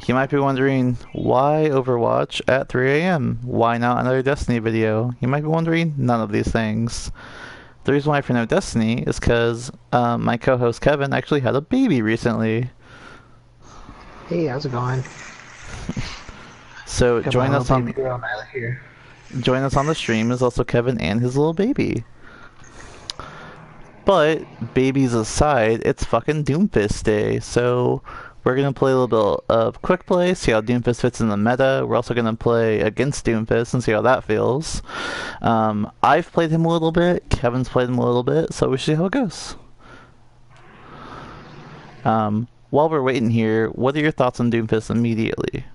You might be wondering, why Overwatch at 3 a.m.? Why not another Destiny video? You might be wondering, none of these things. The reason why for no Destiny is because my co-host Kevin actually had a baby recently. Hey, how's it going? So Got my little baby girl Nyla here. join us on the stream is also Kevin and his little baby. But babies aside, it's fucking Doomfist day, so we're gonna play a little bit of quick play, see how Doomfist fits in the meta. We're also gonna play against Doomfist and see how that feels. I've played him a little bit, Kevin's played him a little bit, so we should see how it goes. While we're waiting here, what are your thoughts on Doomfist immediately?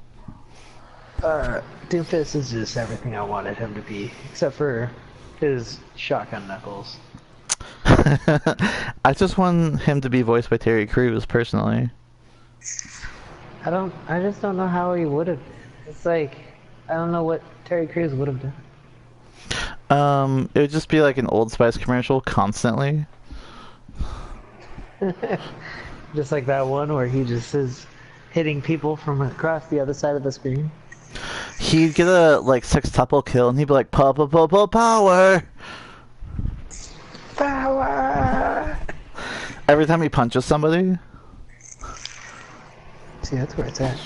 Doomfist is just everything I wanted him to be, except for his shotgun knuckles. I just want him to be voiced by Terry Crews, personally. I just don't know how he would have. It's like, I don't know what Terry Crews would have done. It would just be like an Old Spice commercial constantly. Just like that one where he just is hitting people from across the other side of the screen. He'd get a like sextuple kill and he'd be like, power! Power! Every time he punches somebody. See, that's where it's at.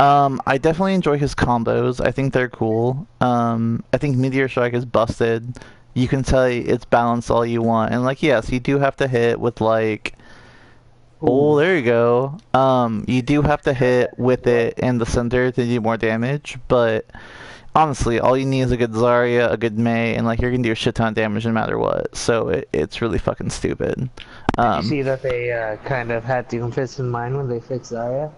I definitely enjoy his combos. I think they're cool. I think Meteor Strike is busted. You can tell it's balanced all you want. And like, yes, you do have to hit with like... Oh, there you go. You do have to hit with it in the center to do more damage, but honestly, all you need is a good Zarya, a good Mei, and like you're gonna do a shit ton of damage no matter what. So it's really fucking stupid. Did you see that they kind of had Doomfist in mind when they fixed Zarya?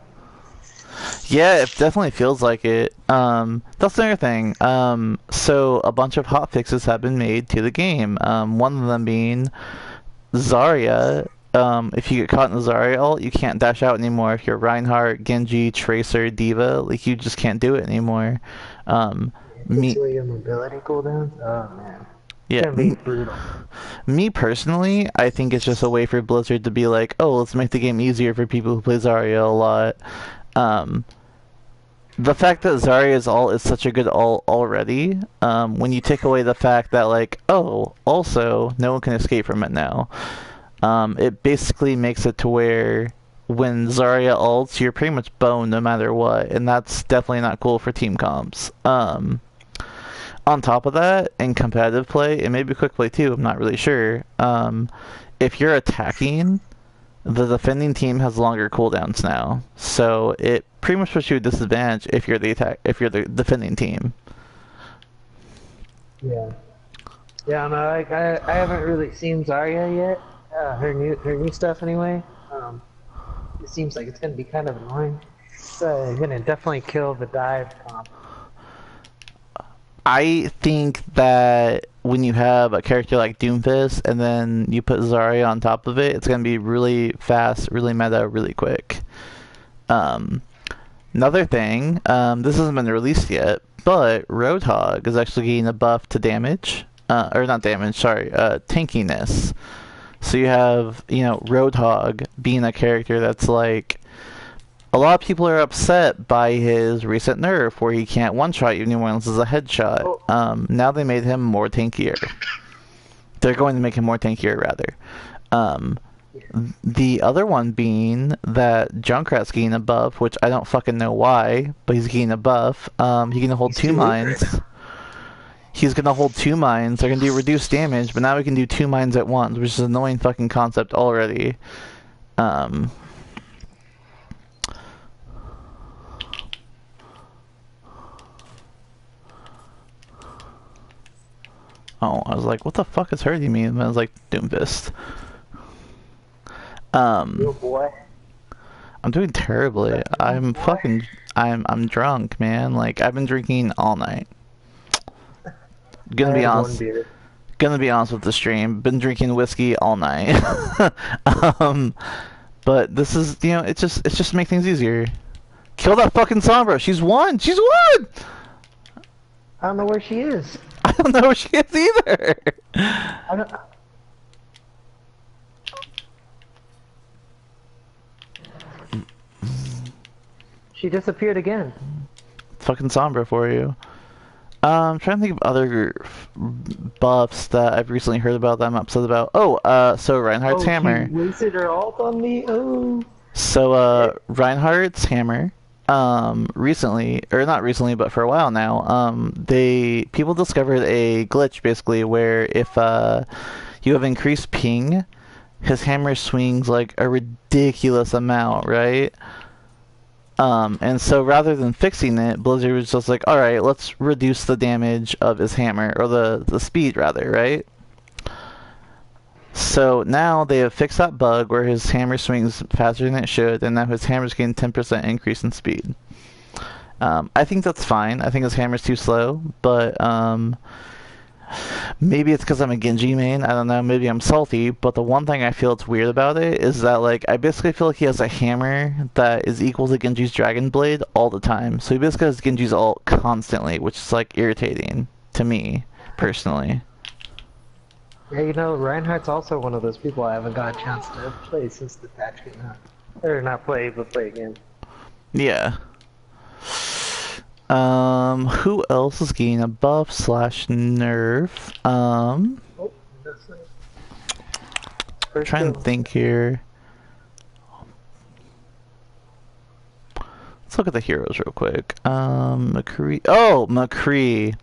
Yeah, it definitely feels like it. That's the other thing. So a bunch of hot fixes have been made to the game. One of them being Zarya. If you get caught in the Zarya ult, you can't dash out anymore. If you're Reinhardt, Genji, Tracer, Diva, like you just can't do it anymore. Your mobility cooldowns? Oh man. Yeah. It's gonna be brutal. Me personally, I think it's just a way for Blizzard to be like, oh, let's make the game easier for people who play Zarya a lot. The fact that Zarya's ult is such a good ult already, when you take away the fact that like, oh, also, no one can escape from it now. It basically makes it to where when Zarya ults, you're pretty much boned no matter what, and that's definitely not cool for team comps. On top of that, in competitive play, and maybe quick play too, I'm not really sure, if you're attacking, the defending team has longer cooldowns now, so it pretty much puts you at a disadvantage if you're the defending team. Yeah. Yeah, no, like I haven't really seen Zarya yet. Her new stuff anyway. It seems like it's gonna be kind of annoying. It's gonna definitely kill the dive comp. I think that when you have a character like Doomfist and then you put Zarya on top of it, it's gonna be really fast, really meta, really quick. Another thing, this hasn't been released yet, but Roadhog is actually getting a buff to damage, or not damage, sorry, tankiness. So you have, you know, Roadhog being a character that's like, a lot of people are upset by his recent nerf where he can't one-shot you anymore unless it's a headshot. Now they made him more tankier. They're going to make him more tankier, rather. The other one being that Junkrat's getting a buff, which I don't fucking know why, but he's getting a buff. He can hold two mines. He's gonna hold two mines. They're gonna do reduced damage, but now we can do two mines at once, which is an annoying fucking concept already. Oh, I was like, what the fuck is hurting me? And I was like, Doomfist. Yo, boy. I'm doing terribly. I'm drunk, man. Like, I've been drinking all night. Gonna be honest with the stream. Been drinking whiskey all night. But this is, you know, it's just to make things easier. Kill that fucking Sombra. She's won. She's won. I don't know where she is. I don't know where she is either. I don't. She disappeared again. Fucking Sombra for you. I'm trying to think of other buffs that I've recently heard about that I'm upset about. Oh, so Reinhardt's Oh, she hammer. wasted her ult on me. Oh. So, Reinhardt's hammer, recently, or not recently, but for a while now, people discovered a glitch basically where if, you have increased ping, his hammer swings like a ridiculous amount, right? And so rather than fixing it, Blizzard was just like, alright, let's reduce the damage of his hammer, or the speed rather, right? So now they have fixed that bug where his hammer swings faster than it should, and now his hammer's getting 10% increase in speed. I think that's fine. I think his hammer's too slow, but maybe it's because I'm a Genji main. I don't know. Maybe I'm salty, but the one thing I feel it's weird about it is that, like, I basically feel like he has a hammer that is equal to Genji's Dragon Blade all the time. So he basically has Genji's ult constantly, which is, like, irritating to me, personally. Yeah, you know, Reinhardt's also one of those people I haven't got a chance to play since the patch came out. Or not play, but play again. Yeah. Who else is getting a buff slash nerf? Oh, that's nice. First Trying to kill. think here. Let's look at the heroes real quick. McCree. Oh, McCree.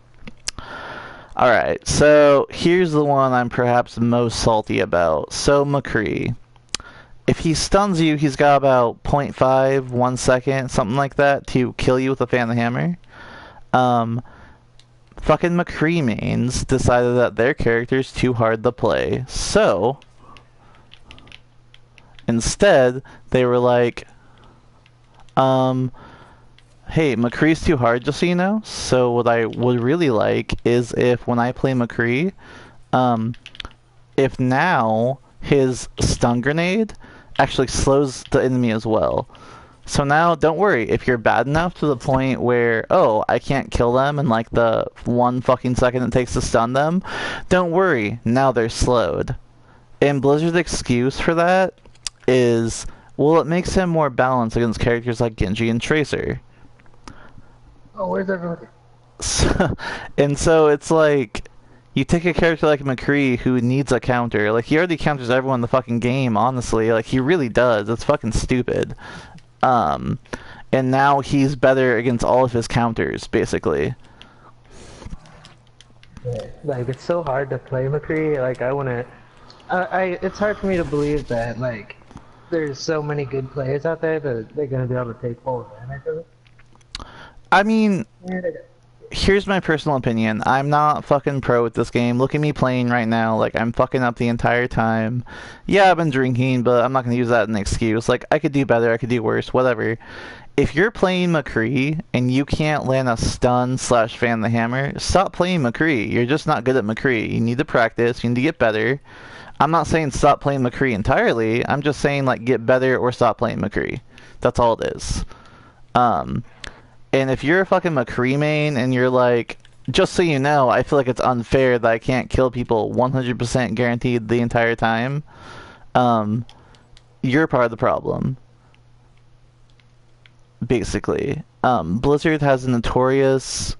Alright, so here's the one I'm perhaps most salty about. So, McCree. If he stuns you, he's got about 0.5, 1 second, something like that, to kill you with a fan of the hammer. Fucking McCree mains decided that their character's too hard to play. So, instead, they were like, hey, McCree's too hard, just so you know. So what I would really like is if when I play McCree, if now his stun grenade actually slows the enemy as well. So now, don't worry, if you're bad enough to the point where, oh, I can't kill them in like the 1 fucking second it takes to stun them, don't worry, now they're slowed. And Blizzard's excuse for that is, well, it makes him more balanced against characters like Genji and Tracer. Oh, where's everybody? So, and so it's like, you take a character like McCree who needs a counter. Like, he already counters everyone in the fucking game, honestly. Like, he really does. It's fucking stupid. And now he's better against all of his counters, basically. Yeah. Like, it's so hard to play McCree. Like, I wanna... it's hard for me to believe that, like, there's so many good players out there that they're gonna be able to take full advantage of it. I mean, here's my personal opinion. I'm not fucking pro at this game. Look at me playing right now. Like, I'm fucking up the entire time. Yeah, I've been drinking, but I'm not gonna use that as an excuse. Like, I could do better, I could do worse, whatever. If you're playing McCree and you can't land a stun slash fan the hammer, stop playing McCree. You're just not good at McCree. You need to practice, you need to get better. I'm not saying stop playing McCree entirely. I'm just saying, like, get better or stop playing McCree. That's all it is. And if you're a fucking McCree main and you're like, just so you know, I feel like it's unfair that I can't kill people 100% guaranteed the entire time, you're part of the problem. Basically. Blizzard has a notorious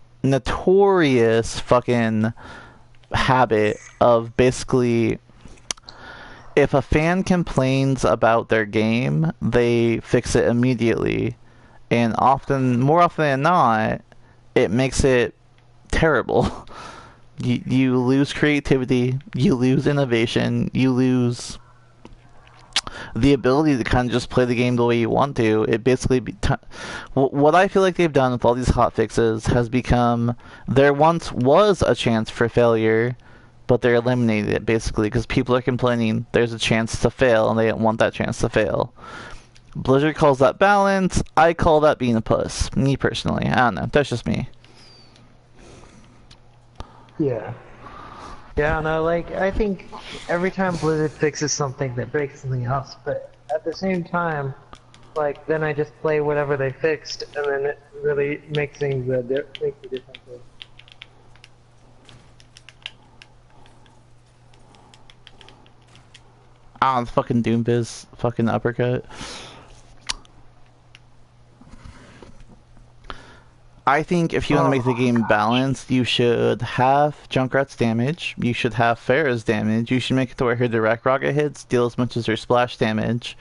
fucking habit of basically, if a fan complains about their game, they fix it immediately. And more often than not, it makes it terrible. You lose creativity, you lose innovation, you lose the ability to kind of just play the game the way you want to. It basically what I feel like they've done with all these hot fixes has become, there once was a chance for failure, but they're eliminating it basically because people are complaining there's a chance to fail and they don't want that chance to fail. Blizzard calls that balance. I call that being a puss. Me personally. I don't know. That's just me. Yeah. Yeah, no, like, I think every time Blizzard fixes something, that breaks something else, but at the same time, like, then I just play whatever they fixed, and then it really makes things, makes a difference. Ah, the fucking Doomfist fucking uppercut. I think if you want to make the Oh game gosh. balanced, you should have Junkrat's damage. You should have Farah's damage. You should make it to where her direct rocket hits deal as much as her splash damage.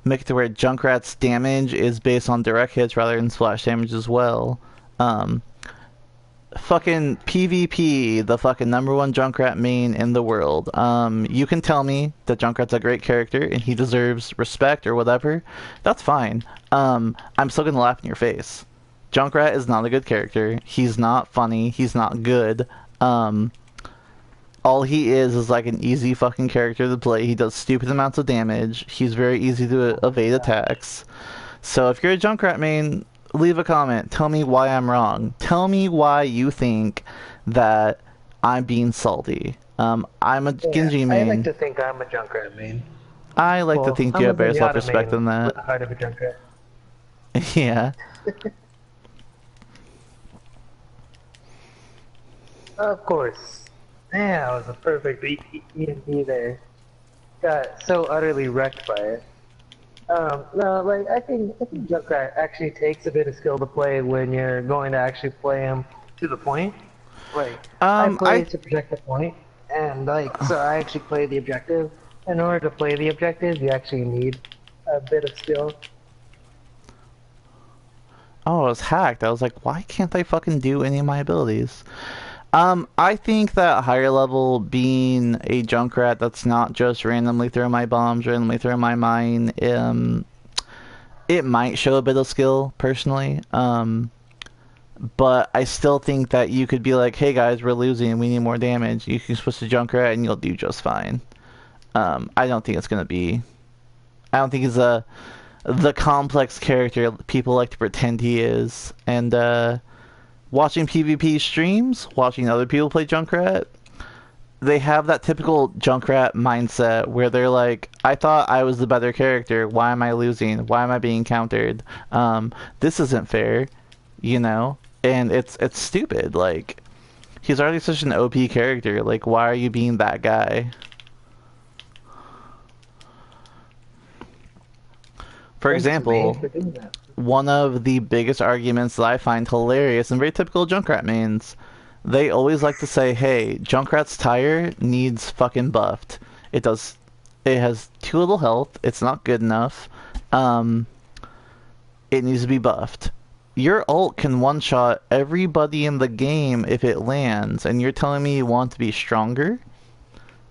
Make it to where Junkrat's damage is based on direct hits rather than splash damage as well. Um, fucking PvP, the fucking number one Junkrat main in the world. You can tell me that Junkrat's a great character and he deserves respect or whatever. That's fine. I'm still gonna laugh in your face. Junkrat is not a good character. He's not funny. He's not good. Um, all he is like an easy fucking character to play. He does stupid amounts of damage. He's very easy to Oh my evade gosh. attacks. So if you're a Junkrat main, leave a comment. Tell me why I'm wrong. Tell me why you think that I'm being salty. I'm a Yeah, Genji I like main. to think I'm a Junkrat main. I like to Well, think you I'm a have better Zenyatta self-respect main than with that. the heart of a Junkrat. Yeah. Of course. Man, that was a perfect EMP there. Got so utterly wrecked by it. No, like I think Junkrat actually takes a bit of skill to play when you're going to actually play him to the point. Like I play I to protect the point, and like so I actually play the objective. In order to play the objective, you actually need a bit of skill. oh, I was hacked. I was like, why can't I fucking do any of my abilities? I think that higher level being a Junkrat that's not just randomly throw my bombs, randomly throw my mine, it might show a bit of skill personally. But I still think that you could be like, hey guys, we're losing, we need more damage. You can switch to Junkrat and you'll do just fine. I don't think it's gonna be. I don't think he's the complex character people like to pretend he is. And watching PvP streams, watching other people play Junkrat, they have that typical Junkrat mindset where they're like, I thought I was the better character. Why am I losing? Why am I being countered? This isn't fair, you know? And it's stupid. Like, he's already such an OP character. Like, why are you being that guy? For Thanks to me example, for doing that. one of the biggest arguments that I find hilarious and very typical of Junkrat mains, they always like to say, hey, Junkrat's tire needs fucking buffed. It does. It has too little health. It's not good enough. Um, it needs to be buffed. Your ult can one-shot everybody in the game if it lands, and you're telling me you want to be stronger?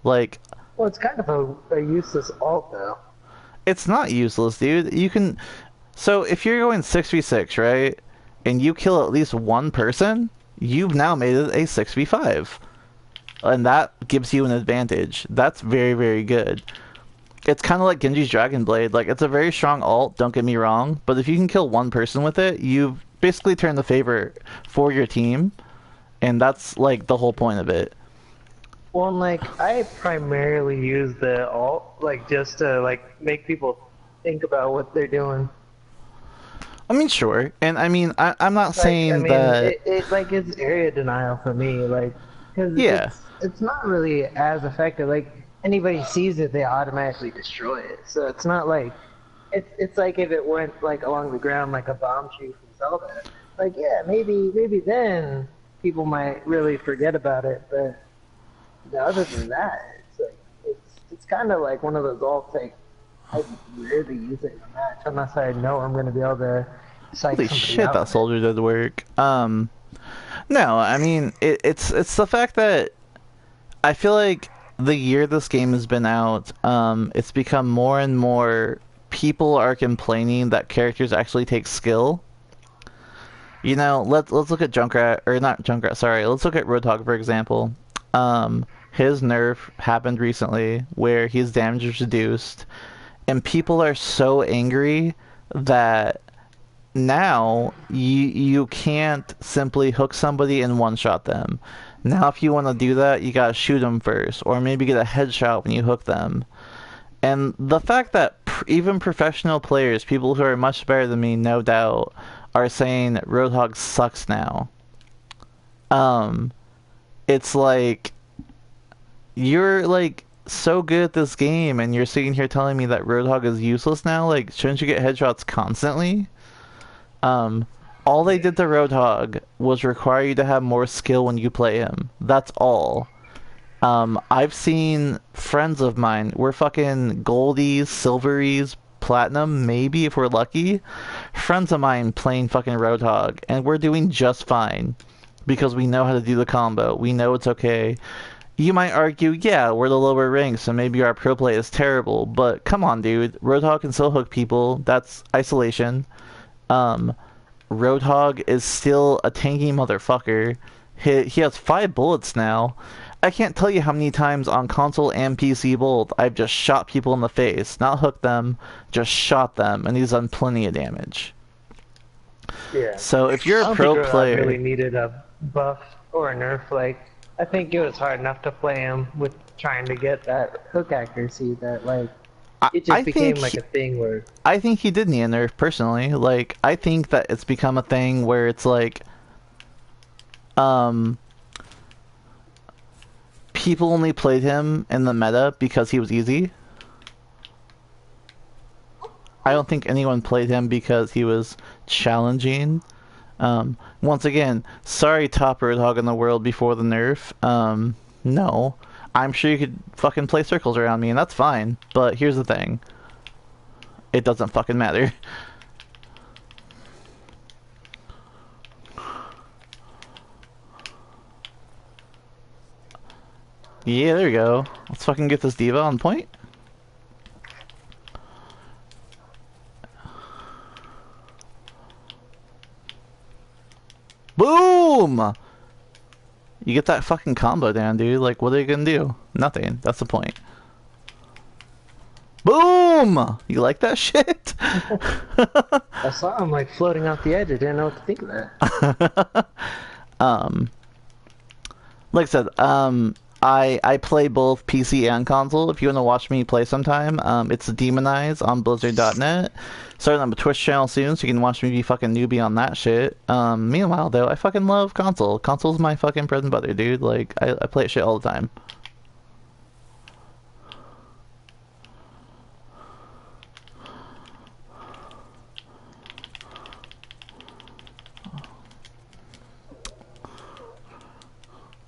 Like, Well, it's kind of a useless alt though. it's not useless, dude. You can. So if you're going 6v6, right, and you kill at least one person, you've now made it a 6v5. And that gives you an advantage. That's very, very good. It's kind of like Genji's Dragon Blade. Like, it's a very strong ult, don't get me wrong, but if you can kill one person with it, you've basically turned the favor for your team, and that's, like, the whole point of it. Well, like I primarily use the alt like just to like make people think about what they're doing. I mean, sure. And, I mean, I'm not Like I saying mean, that... it like it's area denial for me, like because Yeah. it's not really as effective. Like anybody sees it, they automatically destroy it. So it's not like it's like if it went like along the ground like a bomb shoot from Zelda. Like yeah, maybe then people might really forget about it, but other than that, it's like it's kind of like one of those alt like I rarely use it in a match unless I know I'm going to be able to psych Holy somebody shit, out that with it. soldier did work. No, I mean, it's the fact that I feel like the year this game has been out, it's become more and more people are complaining that characters actually take skill. You know, let's look at Junkrat or not Junkrat, sorry. Let's look at Roadhog for example. His nerf happened recently where his damage is reduced, and people are so angry that now you can't simply hook somebody and one shot them. Now if you want to do that, you gotta shoot them first, or maybe get a headshot when you hook them. And the fact that even professional players, people who are much better than me, no doubt, are saying Roadhog sucks now. Um, it's like you're like so good at this game, and you're sitting here telling me that Roadhog is useless now. Like, shouldn't you get headshots constantly? Um, All they did to Roadhog was require you to have more skill when you play him. That's all. I've seen friends of mine, we're fucking goldies, silveries, platinum, maybe if we're lucky. Friends of mine playing fucking Roadhog, and we're doing just fine because we know how to do the combo. We know it's okay. You might argue, yeah, we're the lower ranks, so maybe our pro play is terrible, but come on, dude. Roadhog can still hook people. That's isolation. Um, Roadhog is still a tanky motherfucker. He has 5 bullets now. I can't tell you how many times on console and PC both I've just shot people in the face. Not hooked them, just shot them, and he's done plenty of damage. Yeah. So if you're I a don't think pro Roadhog really player, needed a buff or a nerf. Like, I think it was hard enough to play him with trying to get that hook accuracy that, like, it I just became think like a thing where, I think he did need a nerf personally. Like I think that it's become a thing where it's like um people only played him in the meta because he was easy. I don't think anyone played him because he was challenging. Once again, sorry, top Roadhog in the world before the nerf. No. I'm sure you could fucking play circles around me, and that's fine. But here's the thing. It doesn't fucking matter. Yeah, there we go. Let's fucking get this diva on point. Boom! You get that fucking combo down, dude. Like, what are you gonna do? Nothing. That's the point. Boom! You like that shit? I saw him like floating off the edge. I didn't know what to think of that. um, like I said, I play both PC and console. If you want to watch me play sometime, it's Demonize on Blizzard.net. Starting on a Twitch channel soon, so you can watch me be fucking newbie on that shit. Meanwhile, though, I fucking love console. Console's my fucking bread and butter, dude. Like, I play it shit all the time.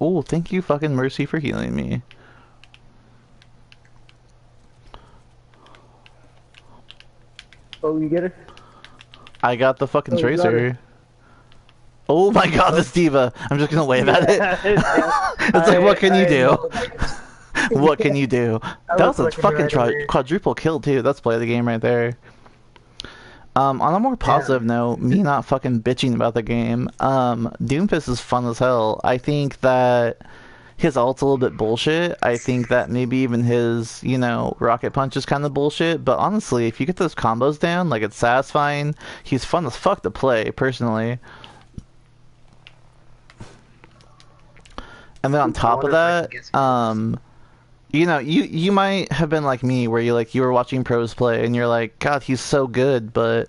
Oh, thank you, fucking Mercy, for healing me. Oh, you get it? I got the fucking Oh, you got it. Tracer. Oh my god, this diva. I'm just gonna wave at it. It's like, what can you do? What can you do? That was a fucking quadruple kill, too. That's play of the game right there. On a more positive note, me not fucking bitching about the game, Doomfist is fun as hell. I think that his ult's a little bit bullshit. I think that maybe even his, rocket punch is kind of bullshit. But honestly, if you get those combos down, like, it's satisfying. He's fun as fuck to play, personally. And then on top of that, you might have been like me, where you were watching pros play, and you're like, God, he's so good, but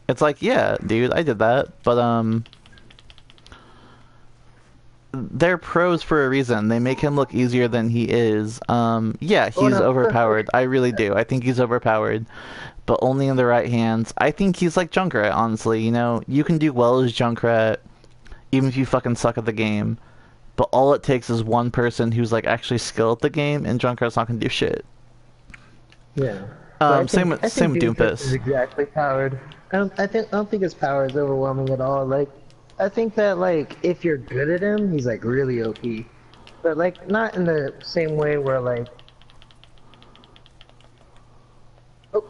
it's like, yeah, dude, I did that, but they're pros for a reason. They make him look easier than he is. Yeah, he's overpowered. I really do. I think he's overpowered, but only in the right hands. I think he's like Junkrat, honestly. You can do well as Junkrat, even if you fucking suck at the game. But all it takes is one person who's like actually skilled at the game, and Junkrat's not gonna do shit. Yeah. Same with Doomfist. Is exactly powered. I don't think his power is overwhelming at all. Like, I think that like if you're good at him, he's like really OP, but like not in the same way where like. Oh.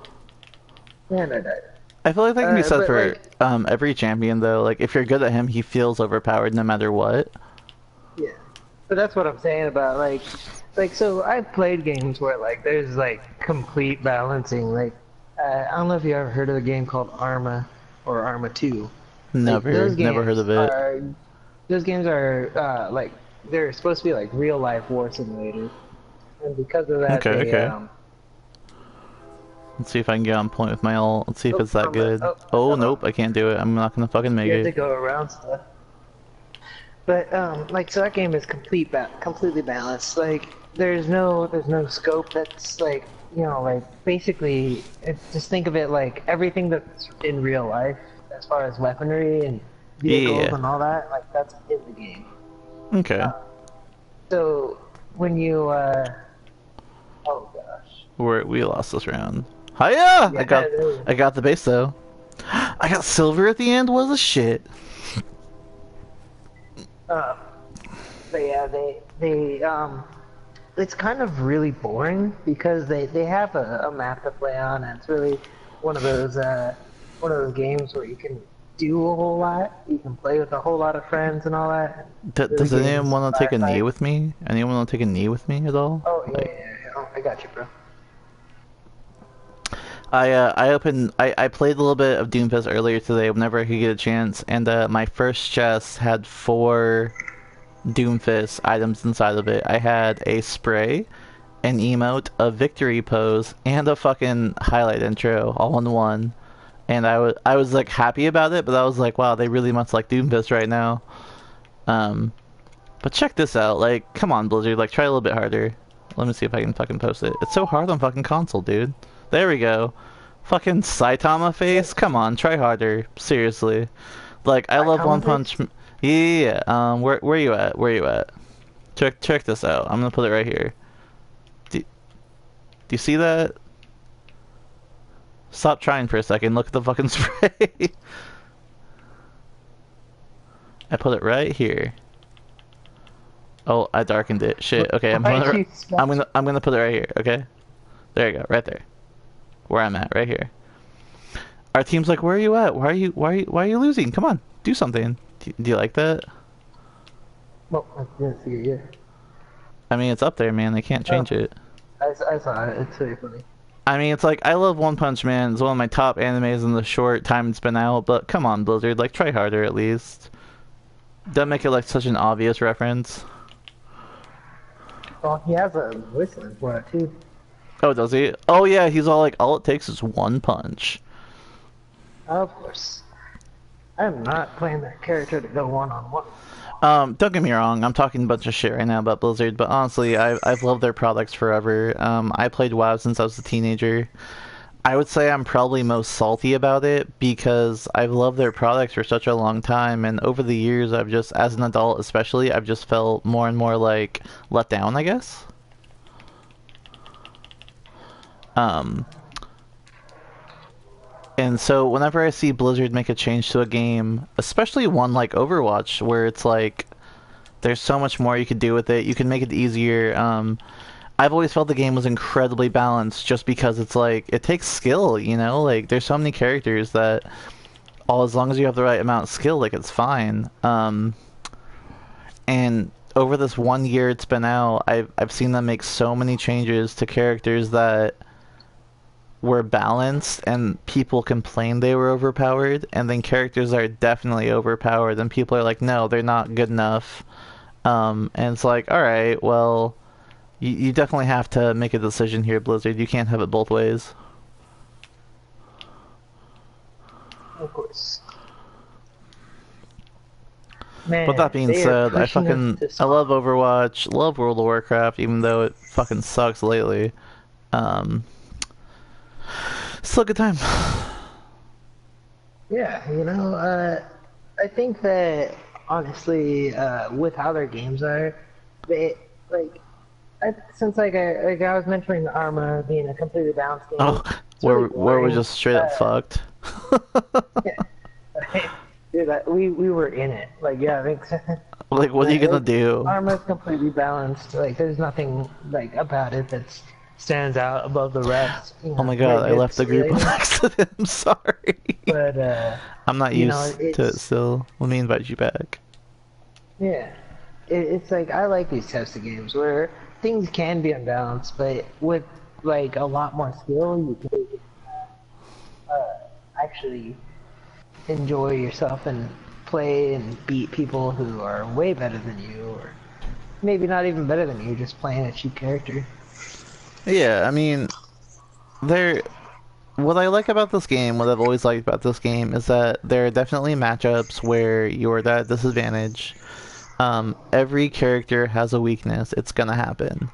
Man, I died. I feel like that can be said for like, every champion though. Like if you're good at him, he feels overpowered no matter what. Yeah, but that's what I'm saying about like so I've played games where like there's like complete balancing. Like I don't know if you ever heard of a game called Arma or Arma 2. Never heard of it. Those games are like they're supposed to be like real life war simulators, and because of that, Okay. Let's see if I can get on point with my ult. Let's see if it's that good. Oh nope, I can't do it. I'm not gonna fucking make you it. have to go around stuff. But like, so that game is completely balanced. Like, there's no scope that's like, like basically, just think of it like everything that's in real life as far as weaponry and vehicles Yeah. and all that. Like that's in the game. Okay. So when you oh gosh, We lost this round. Hiya! yeah, there we I got the base though. I got silver at the end. What the shit? go. But yeah, they it's kind of really boring because they have a map to play on, and it's really one of those one of those games where you can do a whole lot. You can play with a whole lot of friends and all that. Really Does anyone gains want to take a knee firefight. with me? Anyone want to take a knee with me at all? Oh yeah, Like, yeah, yeah. Oh, I got you, bro. I played a little bit of Doomfist earlier today whenever I could get a chance, and my first chest had 4 Doomfist items inside of it. I had a spray, an emote, a victory pose, and a fucking highlight intro all in one. And I was like happy about it, but I was like, wow, they really must like Doomfist right now. Um, but check this out, like, come on, Blizzard, like, try a little bit harder. Let me see if I can fucking post it. It's so hard on fucking console, dude. There we go. Fucking Saitama face? Come on, try harder. Seriously. Like, I love One Saitama Punch. face? Yeah. Where you at? Where you at? Check this out. I'm gonna put it right here. Do you see that? Stop trying for a second. Look at the fucking spray. I put it right here. Oh, I darkened it. Shit. Okay, Why did you I'm gonna put it right here. Okay. There you go. Right there. Where I'm at. Right here. Our team's like, where are you at? Why are you losing? Come on, do something. Do you like that? Well, I didn't see it yet. I mean, it's up there, man. They can't Oh, change it. I saw it. It's really funny. I mean, it's like I love One Punch Man. It's one of my top animes in the short time it's been out. But come on, Blizzard, like try harder at least. Don't make it like such an obvious reference. Well, he has a whistling for it too. Oh, does he? Oh yeah, he's all like, all it takes is one punch. Of course. I'm not playing that character to go one on one. Don't get me wrong, I'm talking a bunch of shit right now about Blizzard, but honestly, I've loved their products forever. I played WoW since I was a teenager. I would say I'm probably most salty about it because I've loved their products for such a long time, and over the years, I've just, as an adult especially, I've just felt more and more like let down, I guess. Um, and so whenever I see Blizzard make a change to a game, especially one like Overwatch, where it's like there's so much more you could do with it, you can make it easier. I've always felt the game was incredibly balanced just because it's like it takes skill, you know? Like there's so many characters that all as long as you have the right amount of skill, like it's fine. And over this 1 year it's been out, I've seen them make so many changes to characters that were balanced and people complained they were overpowered, and then characters that are definitely overpowered and people are like, no, they're not good enough. And it's like, alright, well, you definitely have to make a decision here, Blizzard. You can't have it both ways. Of course. But that Man, being they are said, pushing us to I love spawn. Overwatch, love World of Warcraft, even though it fucking sucks lately. Um, Still a good time. Yeah, I think that honestly, with how their games are, they like since I was mentioning the Arma being a completely balanced game, Oh, it's really where we're boring. just straight up fucked. Yeah, dude, we were in it. Like, yeah, I think Like, what are you gonna do? Arma's completely balanced. Like, there's nothing like about it that stands out above the rest. Oh my Great god, I left hits, the group on really. accident. Sorry. But I'm not you know, used to it it's still. Let me invite you back. yeah, it's like I like these types of games where things can be unbalanced, but with like a lot more skill, you can actually enjoy yourself and play and beat people who are way better than you, or maybe not even better than you, just playing a cheap character. Yeah, I mean, there. What I like about this game, what I've always liked about this game, is that there are definitely matchups where you're at a disadvantage. Every character has a weakness. It's gonna happen.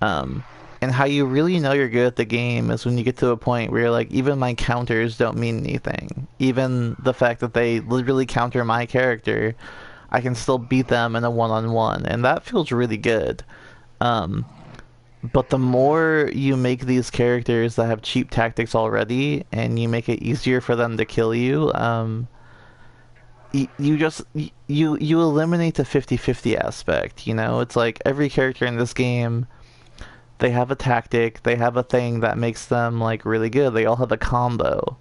Um, And how you really know you're good at the game is when you get to a point where you're like, even my counters don't mean anything. Even the fact that they literally counter my character, I can still beat them in a one-on-one, and that feels really good. Um, but the more you make these characters that have cheap tactics already, and you make it easier for them to kill you, you just you eliminate the 50-50 aspect. You know, it's like every character in this game, they have a tactic, they have a thing that makes them like really good. They all have a combo,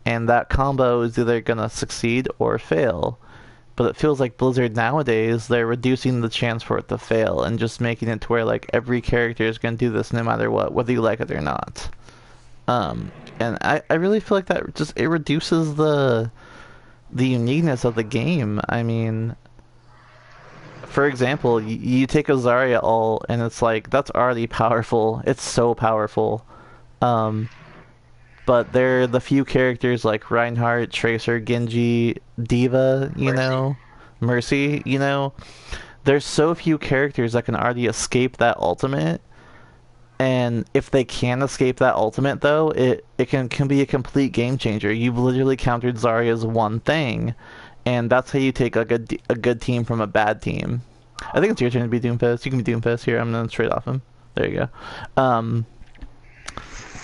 and that combo is either gonna succeed or fail. But it feels like Blizzard nowadays, they're reducing the chance for it to fail and just making it to where like every character is gonna do this no matter what, whether you like it or not. And I really feel like that just it reduces the uniqueness of the game. I mean, for example, you take a Zarya ult and it's like that's already powerful. It's so powerful. Um, but they're the few characters like Reinhardt, Tracer, Genji, Diva, Mercy. Mercy, there's so few characters that can already escape that ultimate. And if they can escape that ultimate, though, it can be a complete game changer. You've literally countered Zarya's one thing, and that's how you take a good team from a bad team. I think it's your turn to be Doomfist. You can be Doomfist here. I'm gonna trade off him. There you go.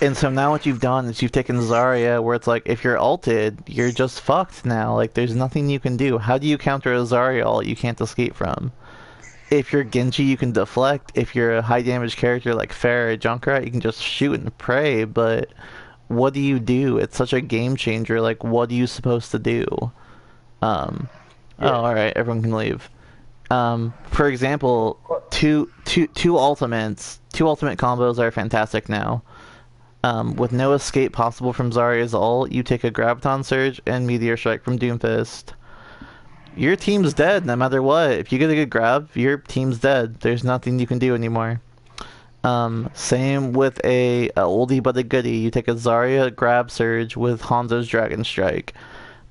And so now what you've done is you've taken Zarya, where it's like if you're ulted, you're just fucked now. Like there's nothing you can do. How do you counter a Zarya ult you can't escape from? If you're Genji, you can deflect. If you're a high damage character like Pharah or Junkrat, you can just shoot and pray. But what do you do? It's such a game changer. Like, what are you supposed to do? Um, oh, Yeah. all right, everyone can leave. For example, two ultimate combos are fantastic now. With no escape possible from Zarya's ult, you take a Graviton Surge and Meteor Strike from Doomfist. Your team's dead no matter what. If you get a good grab, your team's dead. There's nothing you can do anymore. Same with a oldie but a goodie. You take a Zarya grab surge with Hanzo's Dragon Strike.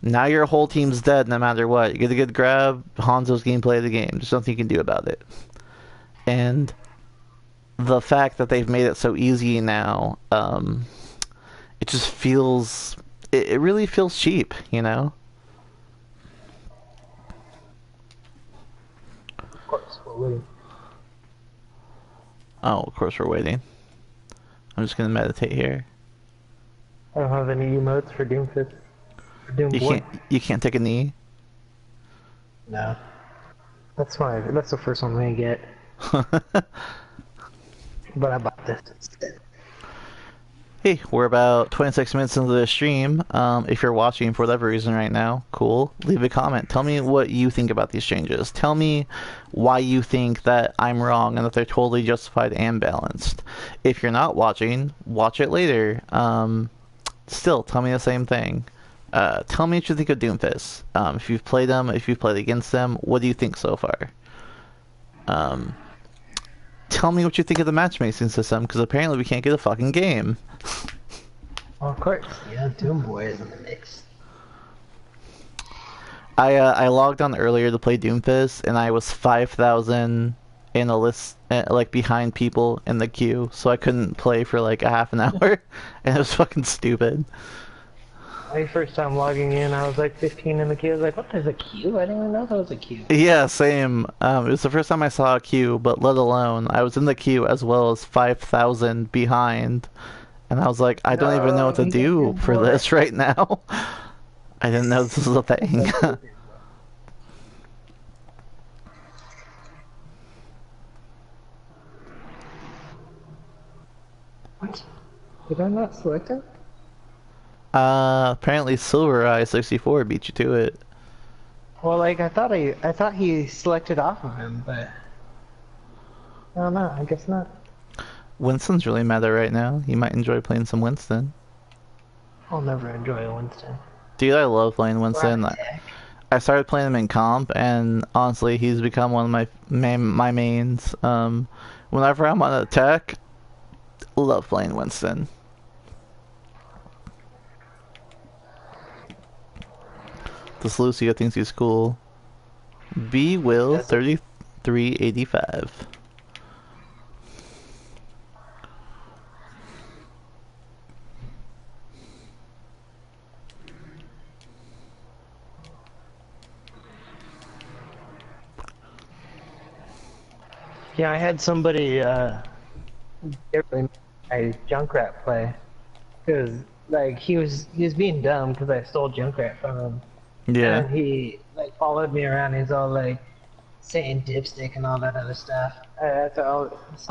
Now your whole team's dead no matter what. You get a good grab, Hanzo's gameplay of the game. There's nothing you can do about it. And the fact that they've made it so easy now, it just feels, it really feels cheap, you know? Of course, we're waiting. Oh, of course we're waiting. I'm just gonna meditate here. I don't have any emotes for Doomfist. For Doom You Boy. can't take a knee. No. That's the first one I'm gonna get. But I bought this instead. Hey, we're about 26 minutes into the stream. If you're watching for whatever reason right now, cool. Leave a comment. Tell me what you think about these changes. Tell me why you think that I'm wrong and that they're totally justified and balanced. If you're not watching, watch it later. Still, tell me the same thing. Tell me what you think of Doomfist. If you've played them, if you've played against them, what do you think so far? Um, Tell me what you think of the matchmaking system, because apparently we can't get a fucking game. Well, of course, yeah, Doom Boy is in the mix. I logged on earlier to play Doomfist, and I was 5,000 in a list, like behind people in the queue, so I couldn't play for like a half an hour, and it was fucking stupid. My first time logging in, I was like 15 in the queue. I was like, what, there's a queue? I didn't even know there was a queue. Yeah, same. It was the first time I saw a queue, but let alone I was in the queue as well as 5,000 behind, and I was like, I don't even know what to You got do Doom for Boy. this right now. I didn't know this was a thing. What? Did I not select it? Apparently Silver Eye 64 beat you to it. Well, like I thought he selected off of him, but I don't know. I guess not. Winston's really meta right now. You might enjoy playing some Winston. I'll never enjoy Winston. Dude, I love playing Winston. Right. I started playing him in comp, and honestly, he's become one of my mains. Whenever I'm on attack, love playing Winston. This Lucio thinks he's cool. B Will 3385. Yeah, I had somebody give me my Junkrat play because like he was being dumb because I stole Junkrat from him, Yeah. and he like followed me around. He's all like saying dipstick and all that other stuff. That's all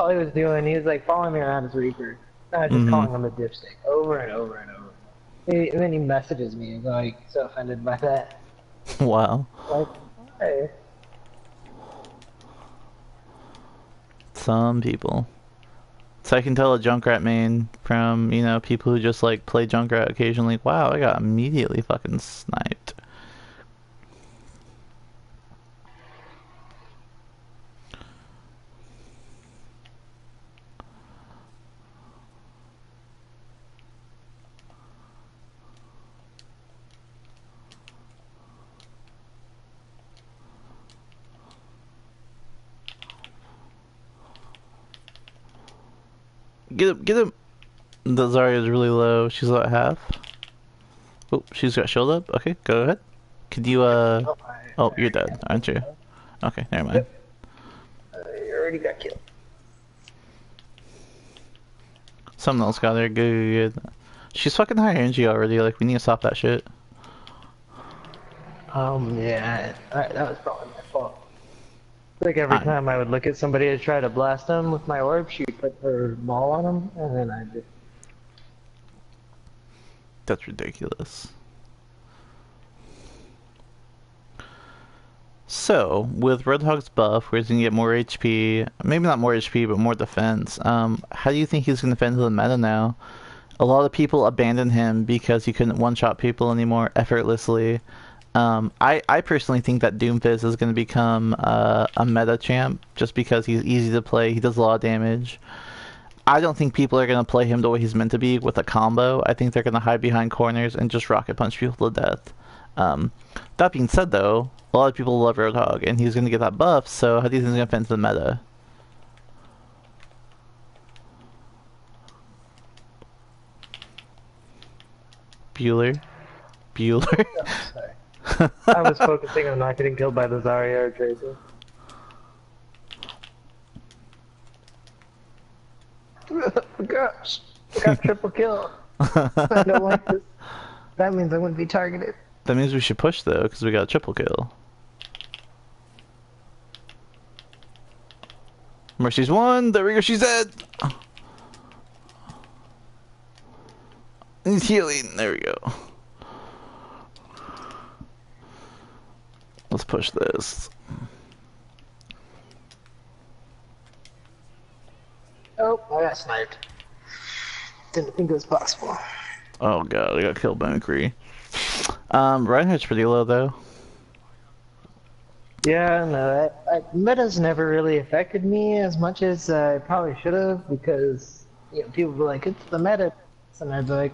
he was doing. He was like following me around as Reaper. And I was just Mm-hmm. calling him a dipstick over and over and over. And then he messages me and like so offended by that. Wow. Like, hey, Some people. So I can tell a Junkrat main from, people who just like play Junkrat occasionally. Wow, I got immediately fucking sniped. Get him, get him! The Zarya's really low. She's about half. Oh, she's got shield up. Okay, go ahead. Could you, oh, Oh, you're already dead, got aren't you? killed. Okay, never mind. Yep, you already got killed. Something else got her. Good, good, good. She's fucking high energy already. Like, we need to stop that shit. Yeah, that was probably my fault. Like every I, time I would look at somebody to try to blast them with my orb, she'd put her ball on them, and then I just that's ridiculous. So, with Roadhog's buff, where he's gonna get more HP, maybe not more HP, but more defense, how do you think he's gonna defend the meta now? A lot of people abandoned him because he couldn't one-shot people anymore effortlessly. I personally think that Doomfist is going to become a meta champ just because he's easy to play. He does a lot of damage. I don't think people are going to play him the way he's meant to be with a combo. I think they're going to hide behind corners and just rocket punch people to death. Um, that being said, though, a lot of people love Roadhog, and he's going to get that buff, so how do you think he's going to fit into the meta? Bueller? Bueller? oh, sorry. I was focusing on not getting killed by the Zarya or Tracer. Gosh, I got triple kill. I don't like this. That means I wouldn't be targeted. That means we should push, though, because we got a triple kill. Mercy's one. There we go. She's dead. He's healing. There we go. Let's push this. Oh, I got sniped. Didn't think it was possible. Oh god, I got killed by McCree. Reinhardt's pretty low though. Yeah, no, meta's never really affected me as much as I probably should have because people were like, it's the meta, and I'd be like,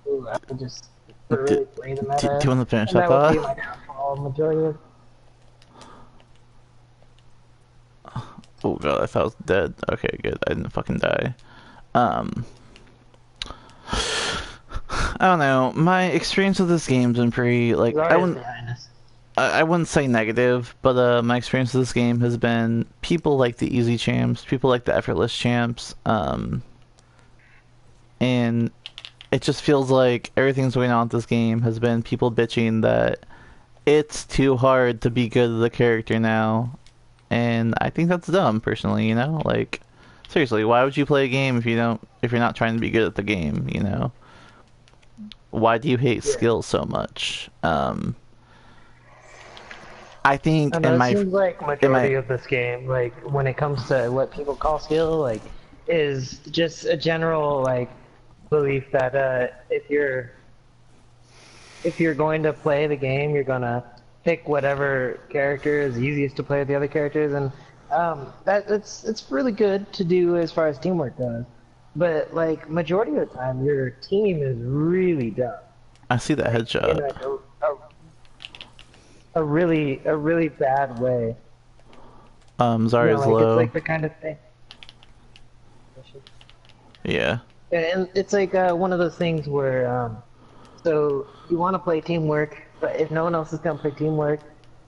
ooh, I would just really play the meta. Do you want to finish and that that would be thought? my downfall majority of. Oh god, I thought I was dead. Okay, good. I didn't fucking die. I don't know. My experience with this game's been pretty like I wouldn't say negative, but my experience with this game has been people like the easy champs, people like the effortless champs, and it just feels like everything's going on with this game has been people bitching that it's too hard to be good at the character now, and I think that's dumb personally. Like seriously, why would you play a game if you're not trying to be good at the game? Why do you hate skill so much? I think I know, it seems like majority of this game, like when it comes to what people call skill, like is just a general like belief that if you're going to play the game, you're gonna pick whatever character is easiest to play with the other characters, and it's really good to do as far as teamwork goes. But like majority of the time, your team is really dumb. I see that headshot. In like a really bad way. Zarya's like, low. It's like the kind of thing. Yeah. And it's like one of those things where, so you want to play teamwork, but if no one else is gonna play teamwork,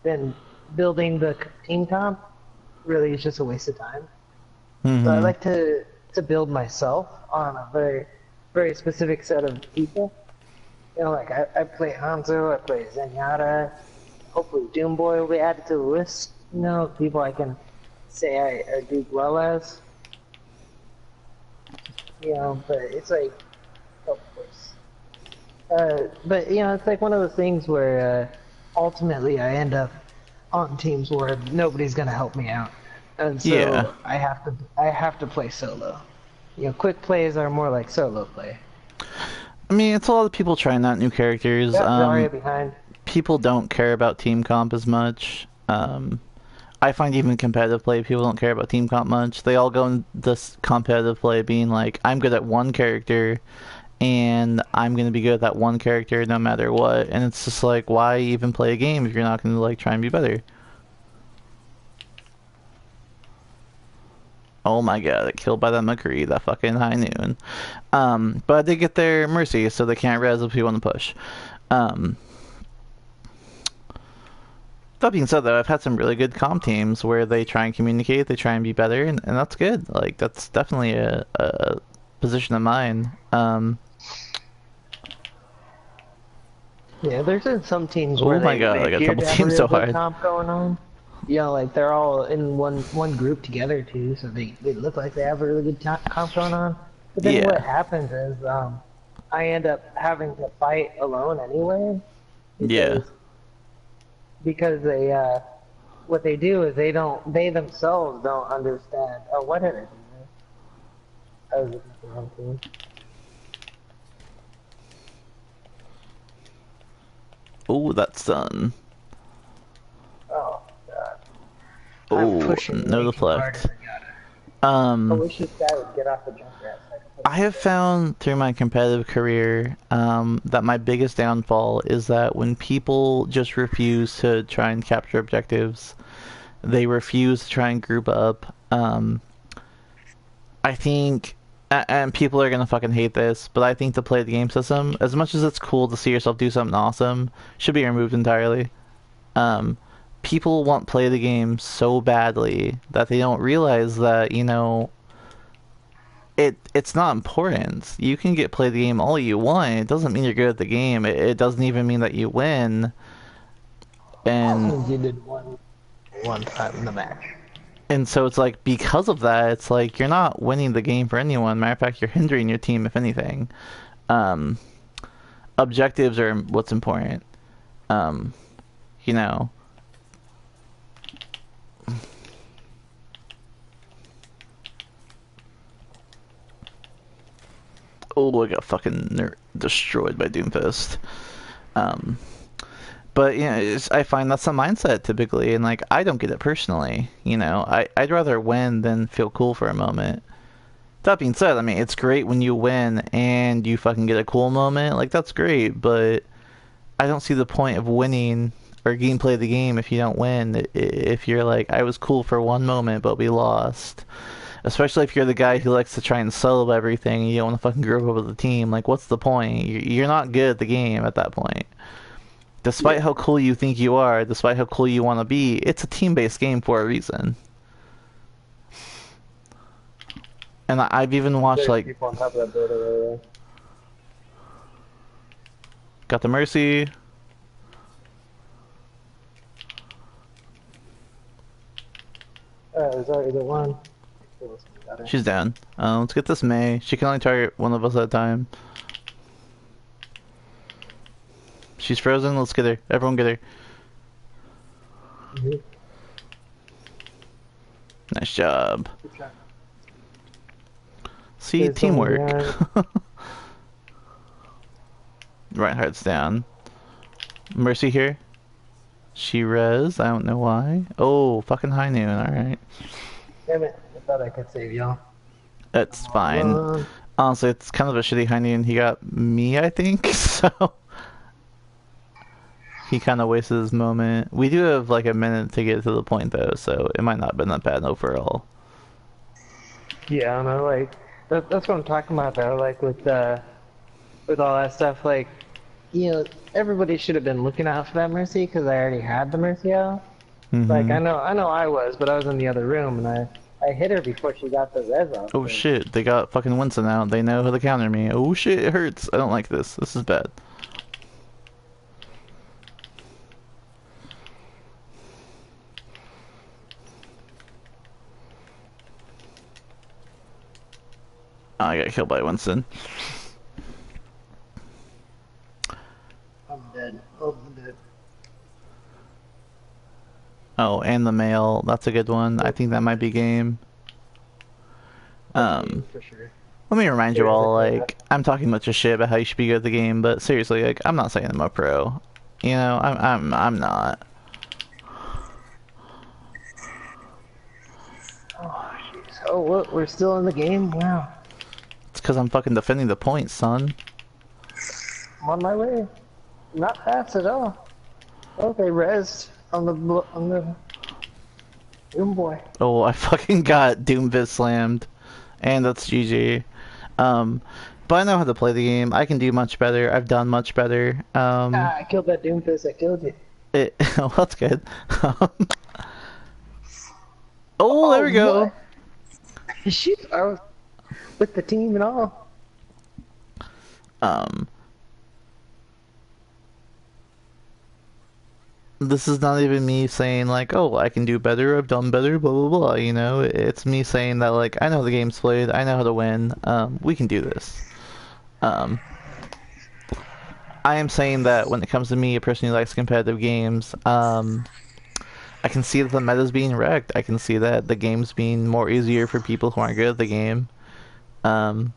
then building the team comp really is just a waste of time. So I Mm-hmm. like to build myself on a very specific set of people. You know, like I play Hanzo, I play Zenyatta. Hopefully Doomboy will be added to the list. You know, people I can say I do well as. You know, but it's like, of course. But you know, it's like one of those things where ultimately I end up on teams where nobody's gonna help me out, and Yeah. so I have to play solo. You know, quick plays are more like solo play. I mean, it's a lot of people trying out new characters. Got Zarya behind. People don't care about team comp as much. I find even competitive play, people don't care about team comp much. They all go in this competitive play being like, I'm good at one character, and I'm gonna be good at that one character no matter what. And it's just like, why even play a game if you're not gonna like try and be better? Oh my god, I killed by that McCree, that fucking high noon. But they get their mercy, so they can't res if you want to push. Um, that being said, though, I've had some really good comp teams where they try and communicate, they try and be better, and that's good. Like, that's definitely a position of mine. Yeah, there's been some teams Oh where my they god, I got appear double to have a teamed real so good hard. comp going on. You know, like they're all in one group together too, so they look like they have a really good comp going on. But then what Yeah, happens is I end up having to fight alone anyway yeah. because they what they do is they themselves don't understand. Oh, what did I do? I was looking for the wrong team. Oh, that's done. Oh God, I'm Oh, pushing no way too hard as deflect. I got it. I Um, wish this guy would get off the jump rat so I could put I him have found through my competitive career that my biggest downfall is that when people just refuse to try and capture objectives, they refuse to try and group up. I think, and people are gonna fucking hate this, but I think to play the game system, as much as it's cool to see yourself do something awesome, should be removed entirely. Um, People want to play the game so badly that they don't realize that it's not important. You can get play the game all you want. It doesn't mean you're good at the game. It doesn't even mean that you win. And means you did one time in the match. so it's like because of that, it's like you're not winning the game for anyone. Matter of fact, you're hindering your team if anything. Um, Objectives are what's important. Um, you know. Oh, I got fucking destroyed by Doomfist. Um, But I find that's a mindset typically, and like I don't get it personally. I'd rather win than feel cool for a moment. That being said, I mean it's great when you win and you fucking get a cool moment. Like that's great, but I don't see the point of winning or gameplay of the game if you don't win. If you're like I was cool for one moment but we lost. Especially if you're the guy who likes to try and solo everything and you don't want to fucking group up with the team. Like what's the point? You're not good at the game at that point. Despite Yeah. how cool you think you are, despite how cool you want to be, it's a team-based game for a reason. And I've even watched There's like people on top of that building over got the Mercy. there. There's already the one. She's down. Let's get this Mei. She can only target one of us at a time. She's frozen. Let's get her. Everyone get her. Mm-hmm. Nice job. See, There's someone teamwork. behind. Reinhardt's down. Mercy here. She res. I don't know why. Oh, fucking high noon. Alright. Damn it! I thought I could save y'all. It's fine. Run. Honestly, it's kind of a shitty high noon. He got me, I think, so he kind of wasted his moment. We do have like a minute to get to the point though, so it might not have been that bad overall. Yeah, I know. Like that's what I'm talking about though. Like with all that stuff, like everybody should have been looking out for that Mercy because I already had the Mercy out. Like Mm-hmm. I know I was, but I was in the other room and I hit her before she got the res off. Oh So. shit, they got fucking Winston out. They know how to counter me. Oh shit, it hurts. I don't like this. This is bad. Oh, I got killed by Winston. I'm dead. Oh, I'm dead. Oh, and the mail. That's a good one. I Yep, think that I'm might dead. be game. That's game Um, for sure. Let me remind you Here's a all, collab. like, I'm talking much of shit about how you should be good at the game, but seriously, like, I'm not saying I'm a pro. You know, I'm not. Oh, jeez. Oh, what? We're still in the game? Wow. It's because I'm fucking defending the point, son. I'm on my way. Not fast at all. Oh, they rezzed on the Doom Boy. Oh, I fucking got Doomfist slammed, and that's GG. Um, but I know how to play the game. I can do much better. I've done much better. Ah, I killed that Doomfist. I killed you. Well, that's good. Oh, there Oh, we go. what? Shit, I was with the team and all. Um, this is not even me saying like, oh, I can do better, I've done better, blah blah blah. You know, it's me saying that like I know the game's played, I know how to win. We can do this. Um, I am saying that when it comes to me, a person who likes competitive games, I can see that the meta's being wrecked. I can see that the game's being more easier for people who aren't good at the game. Um,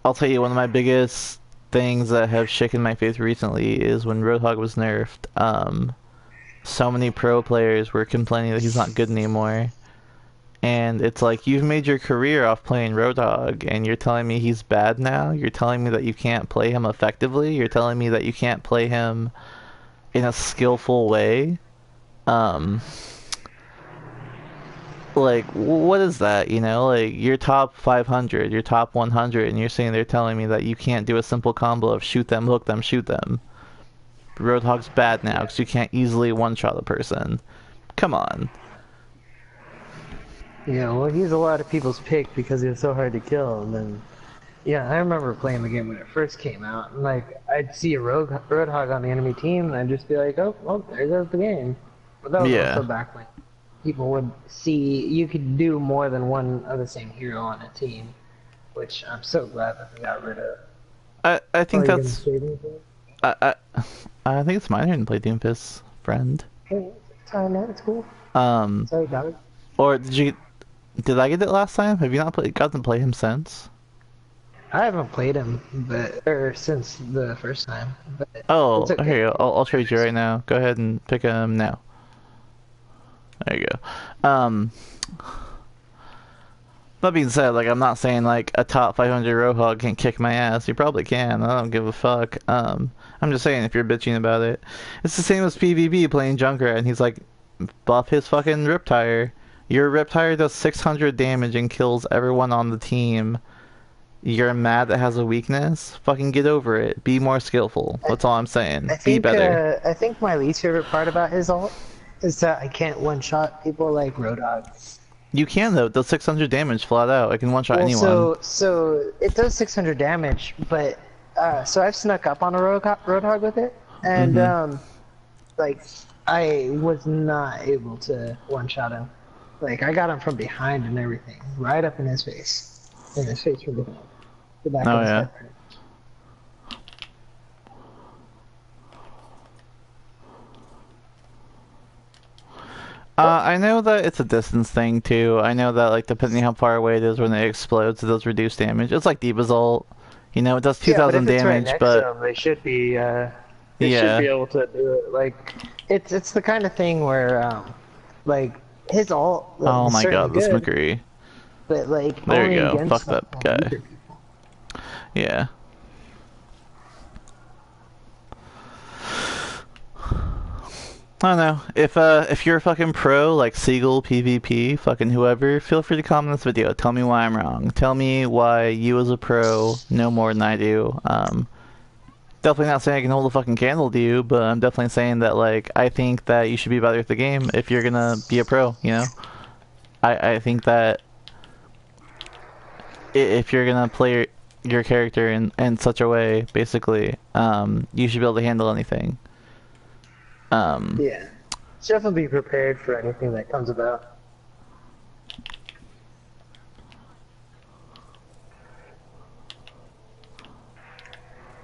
I'll tell you one of my biggest things that have shaken my faith recently is when Roadhog was nerfed. So many pro players were complaining that he's not good anymore. And it's like, you've made your career off playing Roadhog, and you're telling me he's bad now? You're telling me that you can't play him effectively? You're telling me that you can't play him in a skillful way? Um, like, what is that, you know? Like, you're top 500, you're top 100, and you're sitting there telling me that you can't do a simple combo of shoot them, hook them, shoot them. Roadhog's bad now, Yeah. because you can't easily one-shot a person. Come on. Yeah, well, he's a lot of people's pick because he was so hard to kill. And then, yeah, I remember playing the game when it first came out. And, like, I'd see a Roadhog on the enemy team, and I'd just be like, oh, well, there goes the game. But that was also Yeah. back when people would see you could do more than one of the same hero on a team, which I'm so glad that they got rid of. I Oh, think you gonna that's... say anything? I, I, I think it's my turn to play Doomfist, friend. Hey, it's fine, man. It's cool. Um, Sorry, dog. or did I get it last time? Have you not gotten to play him since? I haven't played him, since the first time, but Oh, it's okay. here you go. I'll trade you right now. Go ahead and pick him now. There you go. That being said, like, I'm not saying like a top 500 Roadhog can kick my ass. You probably can. I don't give a fuck. I'm just saying if you're bitching about it, it's the same as PvP playing Junkrat, and he's like, buff his fucking Riptire. Your Riptire does 600 damage and kills everyone on the team. You're mad that has a weakness? Fucking get over it. Be more skillful. That's all I'm saying. Be better. I think my least favorite part about his ult is that I can't one-shot people like Roadhog. You can though. It does 600 damage flat out. I can one shot Well, anyone. so it does 600 damage, but so I've snuck up on a Roadhog with it, and Mm-hmm. like I was not able to one-shot him. Like I got him from behind and everything, right up in his face from behind, the back Oh of his yeah. head. I know that it's a distance thing too. I know that like depending how far away it is when it explodes, it does reduce damage. It's like Deep Ult. You know, it does Yeah, but 2,000 if it's right damage, next to but them, they should yeah. be able to do it. Like, it's the kind of thing where, like, his ult Oh is my certainly god, this good, McCree. but like There you only go. against Fuck like that guy. weaker people. Yeah. I don't know. If you're a fucking pro like Seagull PvP, fucking whoever, feel free to comment this video. Tell me why I'm wrong. Tell me why you as a pro know more than I do. Definitely not saying I can hold a fucking candle to you, but I'm definitely saying that like I think that you should be better at the game if you're gonna be a pro. You know, I think that if you're gonna play your character in such a way, basically, you should be able to handle anything. Um, Yeah. Definitely be prepared for anything that comes about.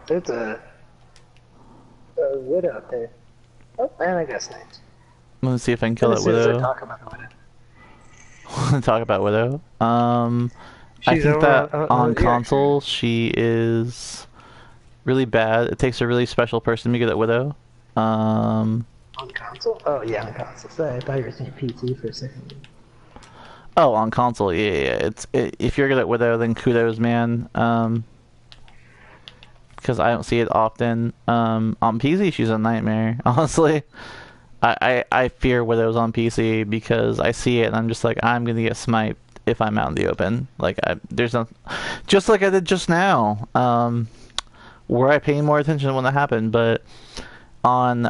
There's a wood out there. Oh man, I got sniped. let me see if I can kill And that as soon as I widow. talk about the widow, Talk about widow. I she's think over that on yeah, console she is really bad. It takes a really special person to get that widow. Um, on console. Oh yeah, on console. Sorry, I thought you were saying PC for a second. oh, on console, yeah. If you're good at widow, then kudos, man. Because I don't see it often. On PC, she's a nightmare. Honestly, I fear widows on PC because I see it and I'm just like I'm gonna get sniped if I'm out in the open. Like there's no, just like I did just now. Were I paying more attention when that happened? But on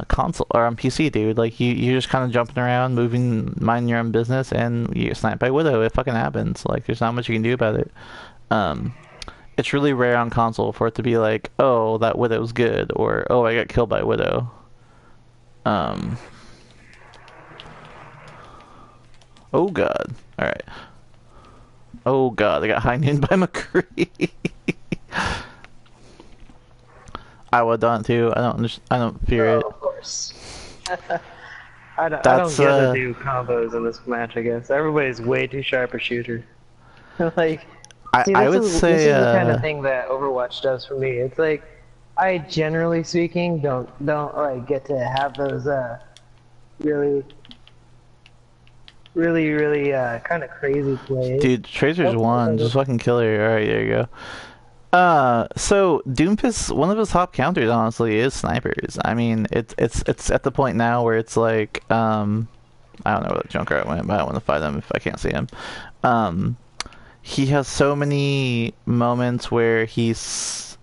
console or on PC, dude, like you're just kind of jumping around, moving, minding your own business, and you get sniped by widow. It fucking happens. Like there's not much you can do about it. Um, it's really rare on console for it to be like, oh, that widow's good, or oh, I got killed by widow. Um, oh god. All right. Oh god, I got high noon by McCree. I would have done it too. I don't fear Oh, it. of course. I don't That's get to do combos in this match. I guess everybody's way too sharp a shooter. Like, see, I would this say is the kind of thing that Overwatch does for me. It's like I generally speaking don't like get to have those really kind of crazy plays. dude, Tracer's Oh, one. Just fucking kill her. All right, there you go. So Doomfist, one of his top counters, honestly, is snipers. I mean, it's at the point now where it's like, I don't know where the Junkrat went, but I don't want to fight him if I can't see him. Um, he has so many moments where he's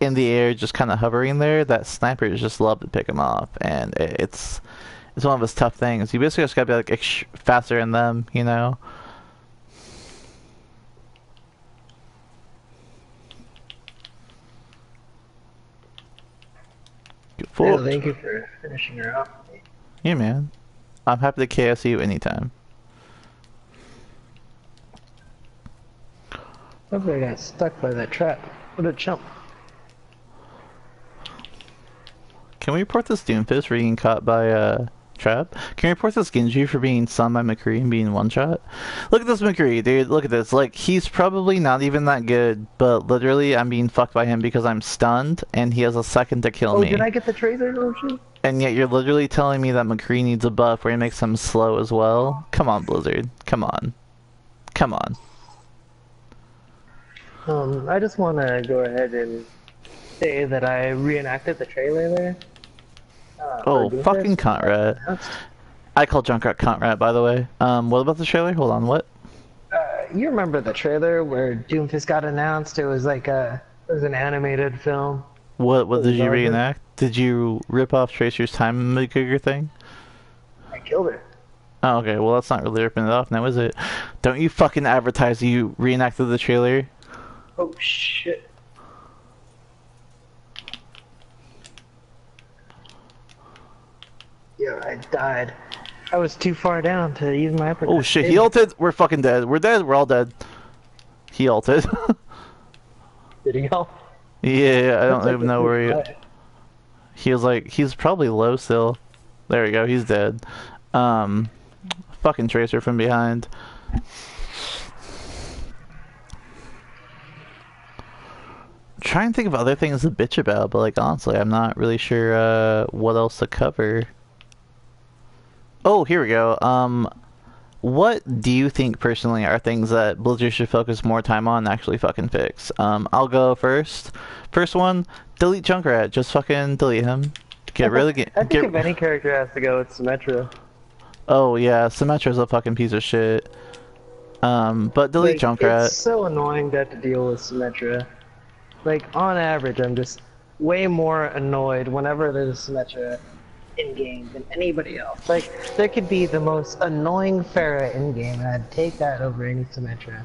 in the air, just kind of hovering there, that snipers just love to pick him off, and it's one of his tough things. You basically just gotta be like faster than them, you know. Get yeah, fucked. thank you for finishing her off. Yeah, man. I'm happy to KS you anytime. Hopefully I got stuck by that trap. What a chump. Can we report this Doomfist for getting caught by trap? Can we report this Genji for being stunned by McCree and being one shot? Look at this McCree, dude. Look at this. Like, he's probably not even that good, but literally I'm being fucked by him because I'm stunned and he has a second to kill me. Oh, did I get the tracer motion? And yet you're literally telling me that McCree needs a buff where he makes him slow as well? Come on, Blizzard. Come on. Come on. I just want to go ahead and say that I reenacted the trailer there. Oh, for fucking Doomfist. cunt rat. I call Junkrat cunt rat, by the way. What about the trailer? Hold on, what? You remember the trailer where Doomfist got announced? It was like it was an animated film. What did you Development. reenact? Did you rip off Tracer's time maker thing? I killed her. Oh, okay, well that's not really ripping it off now, is it? Don't you fucking advertise you reenacted the trailer? Oh shit. Yeah, I died. I was too far down to use my uppercut. Oh shit, he ulted! We're fucking dead. We're dead, we're all dead. He ulted. Did he go? Yeah, I don't even know where he was like, he's probably low still. There we go, he's dead. Fucking Tracer from behind. Trying to think of other things to bitch about, but like honestly, I'm not really sure what else to cover. Oh, here we go. What do you think personally are things that Blizzard should focus more time on and actually fucking fix? I'll go first. First one, delete Junkrat. Just fucking delete him. Get rid of I think if any character has to go, it's Symmetra. Oh yeah, Symmetra's a fucking piece of shit. But delete Like, Junkrat. it's so annoying to have to deal with Symmetra. Like, on average, I'm just way more annoyed whenever there's Symmetra in game than anybody else. Like, there could be the most annoying Pharah in game, and I'd take that over any Symmetra.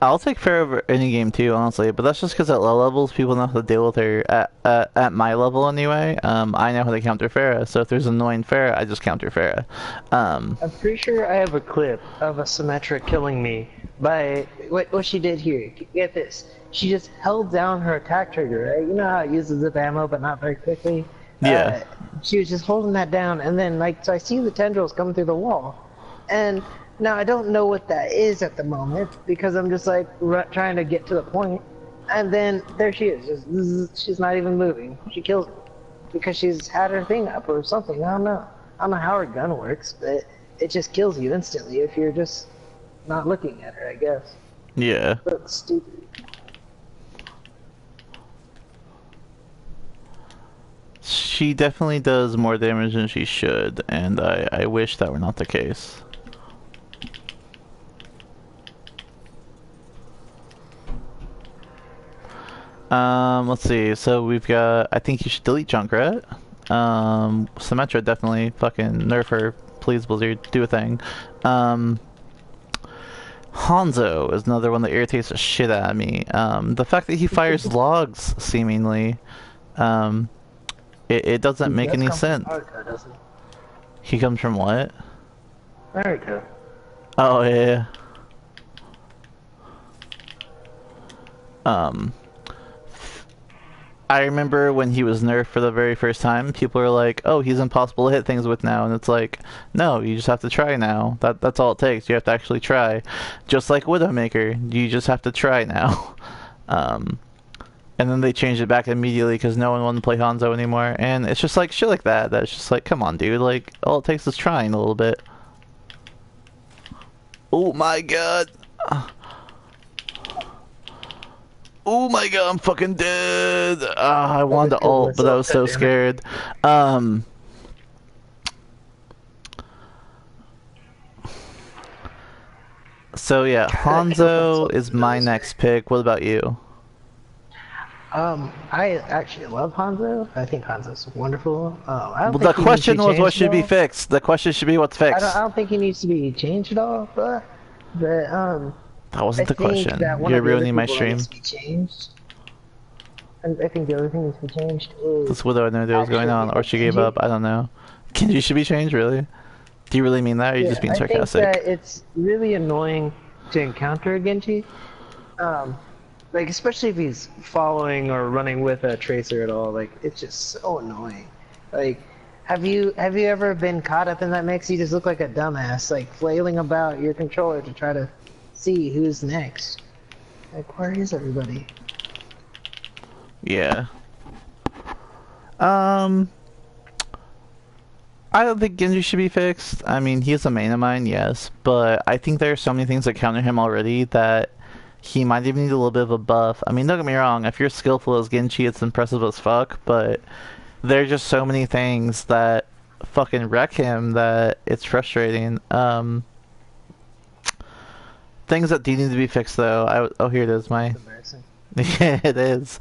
I'll take Pharah over any game too, honestly, but that's just because at low levels, people know how to deal with her. At my level, anyway, I know how to counter Pharah, so if there's an annoying Pharah, I just counter Pharah. I'm pretty sure I have a clip of a Symmetra killing me by what she did here. Get this. She just held down her attack trigger, right? You know how it uses up ammo, but not very quickly? Yeah. She was just holding that down, and then, like, so I see the tendrils coming through the wall. And now I don't know what that is at the moment, because I'm just, like, trying to get to the point. And then there she is. She's not even moving. She kills me. Because she's had her thing up or something. I don't know. I don't know how her gun works, but it just kills you instantly if you're just not looking at her, I guess. Yeah. That's stupid. She definitely does more damage than she should, and I wish that were not the case. Let's see. So we've got. I think you should delete Junkrat. Symmetra definitely fucking nerf her. Please, Blizzard, do a thing. Hanzo is another one that irritates the shit out of me. The fact that he fires logs, seemingly, it doesn't make any sense. America, doesn't it? He comes from what? America. Oh yeah. Um, I remember when he was nerfed for the very first time, people were like, "Oh, he's impossible to hit things with now," and it's like, no, you just have to try now. That's all it takes. You have to actually try, just like Widowmaker. You just have to try now. And then they changed it back immediately because no one wanted to play Hanzo anymore, and it's just like shit like that. That's just like, come on, dude. Like, all it takes is trying a little bit. Oh my god. Oh my god, I'm fucking dead. I wanted to ult, but I was so scared. So yeah, Hanzo is my next pick. What about you? I actually love Hanzo. I think Hanzo's wonderful. I don't Well, the think he needs to question be was what changed should at be all. fixed. The question should be what's fixed. I don't think he needs to be changed at all, but That I wasn't the think question. that one You're of the other ruining my people that stream. needs to be changed. And I think the other thing that needs to be changed is This Widow had no idea what was going on, or she gave Genji. up. I don't know. Genji should be changed, really? Do you really mean that, or are you just being I think sarcastic? that it's really annoying to encounter a Genji. Like, especially if he's following or running with a tracer at all. Like, it's just so annoying. Like, have you ever been caught up in that mix? You just look like a dumbass, like flailing about your controller to try to see who's next. Like, where is everybody? Yeah. I don't think Genji should be fixed. I mean, he's a main of mine, yes, but I think there are so many things that counter him already that he might even need a little bit of a buff. I mean, don't get me wrong, if you're skillful as Genji, it's impressive as fuck, but there are just so many things that fucking wreck him that it's frustrating. Things that do need to be fixed, though. Oh, here it is, my... It's embarrassing. Yeah, it is.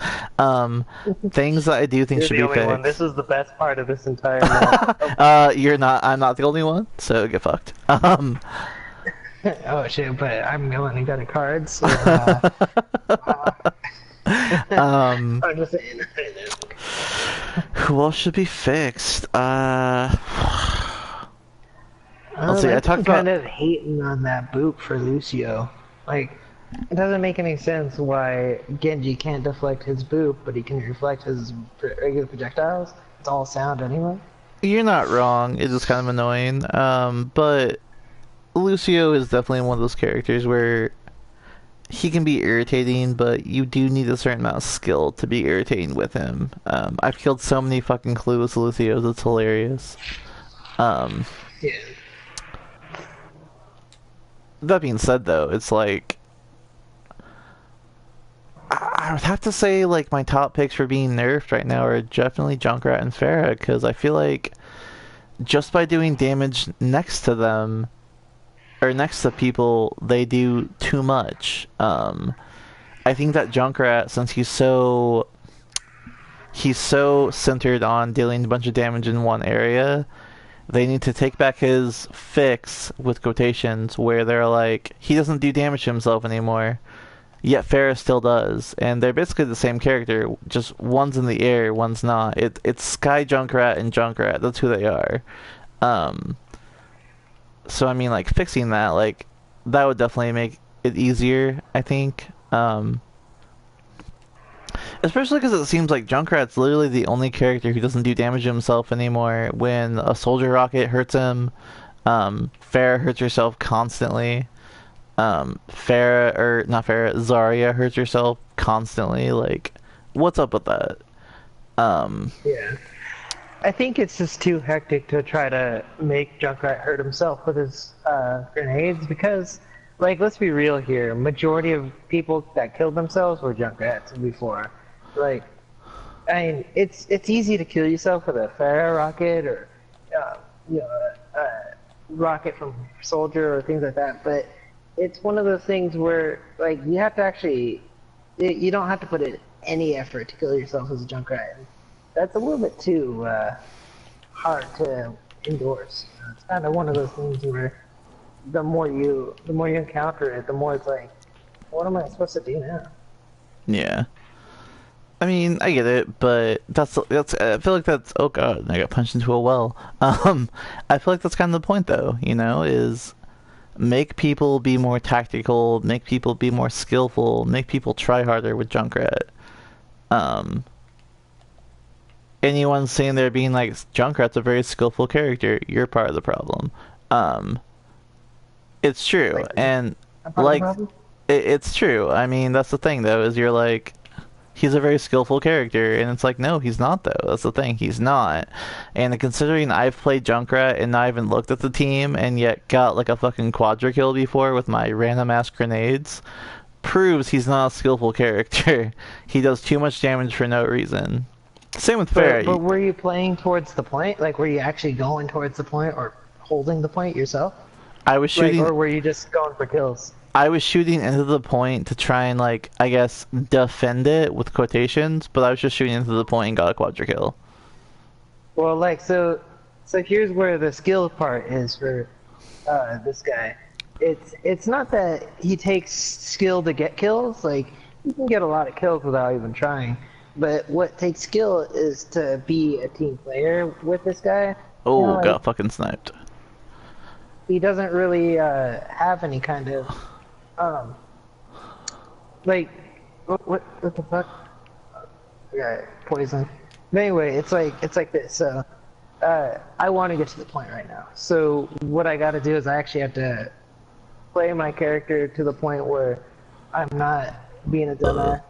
Things that I do think You're should the be only one. fixed. This is the best part of this entire map. You're not. I'm not the only one. So get fucked. Oh shit! But I'm going and got a card. So, I'm just saying. Who else should be fixed? Let's see. I I've talked been about. kind of hating on that boop for Lucio. Like, it doesn't make any sense why Genji can't deflect his boop, but he can reflect his regular projectiles. It's all sound anyway. You're not wrong. It is kind of annoying. But Lucio is definitely one of those characters where he can be irritating, but you do need a certain amount of skill to be irritating with him. I've killed so many fucking clueless Lucios. It's hilarious. Yeah. That being said, though, it's like I would have to say like my top picks for being nerfed right now are definitely Junkrat and Pharah, because I feel like just by doing damage next to them or next to people, they do too much. I think that Junkrat, since he's so he's so centered on dealing a bunch of damage in one area. They need to take back his fix with quotations where they're like he doesn't do damage to himself anymore. Yet Farrah still does, and they're basically the same character. Just one's in the air, one's not. It's Sky Junkrat and Junkrat. That's who they are. Um, so I mean, like fixing that, like that would definitely make it easier. I think. Especially because it seems like Junkrat's literally the only character who doesn't do damage to himself anymore. When a soldier rocket hurts him, Farrah hurts herself constantly. Farrah, or not Farrah, Zarya hurts herself constantly. Like, what's up with that? Yeah. I think it's just too hectic to try to make Junkrat hurt himself with his grenades because, like, let's be real here. Majority of people that killed themselves were Junkrats before. Like, I mean, it's easy to kill yourself with a Farrah rocket or, you know, a rocket from Soldier or things like that. But it's one of those things where, like, you have to actually, you don't have to put in any effort to kill yourself as a Junkrat. That's a little bit too hard to endorse. It's kind of one of those things where the more you encounter it, the more it's like, what am I supposed to do now? Yeah. I mean, I get it, but that's I feel like that's oh god, I got punched into a well. I feel like that's kind of the point, though. You know, is make people be more tactical, make people be more skillful, make people try harder with Junkrat. Um, anyone saying they're being like Junkrat's a very skillful character, you're part of the problem. Um, it's true, Like, and I'm part of the like problem. it's true. I mean, that's the thing though, is you're like he's a very skillful character, and it's like no, he's not though. That's the thing, he's not. And considering I've played Junkrat and not even looked at the team, and yet got like a fucking quadra kill before with my random ass grenades, proves he's not a skillful character. He does too much damage for no reason. Same with But Farrah. were you playing towards the point? Like, were you actually going towards the point or holding the point yourself? I was Like, shooting or were you just going for kills? I was shooting into the point to try and like I guess defend it with quotations, but I was just shooting into the point and got a quadra kill. Well, like, so here's where the skill part is for this guy. It's not that he takes skill to get kills. Like, you can get a lot of kills without even trying. But what takes skill is to be a team player with this guy. You know, Oh, like, got fucking sniped. he doesn't really have any kind of um like what the fuck? Yeah, poison. But anyway, it's like this. So I want to get to the point right now. So what I got to do is I actually have to play my character to the point where I'm not being a dumbass.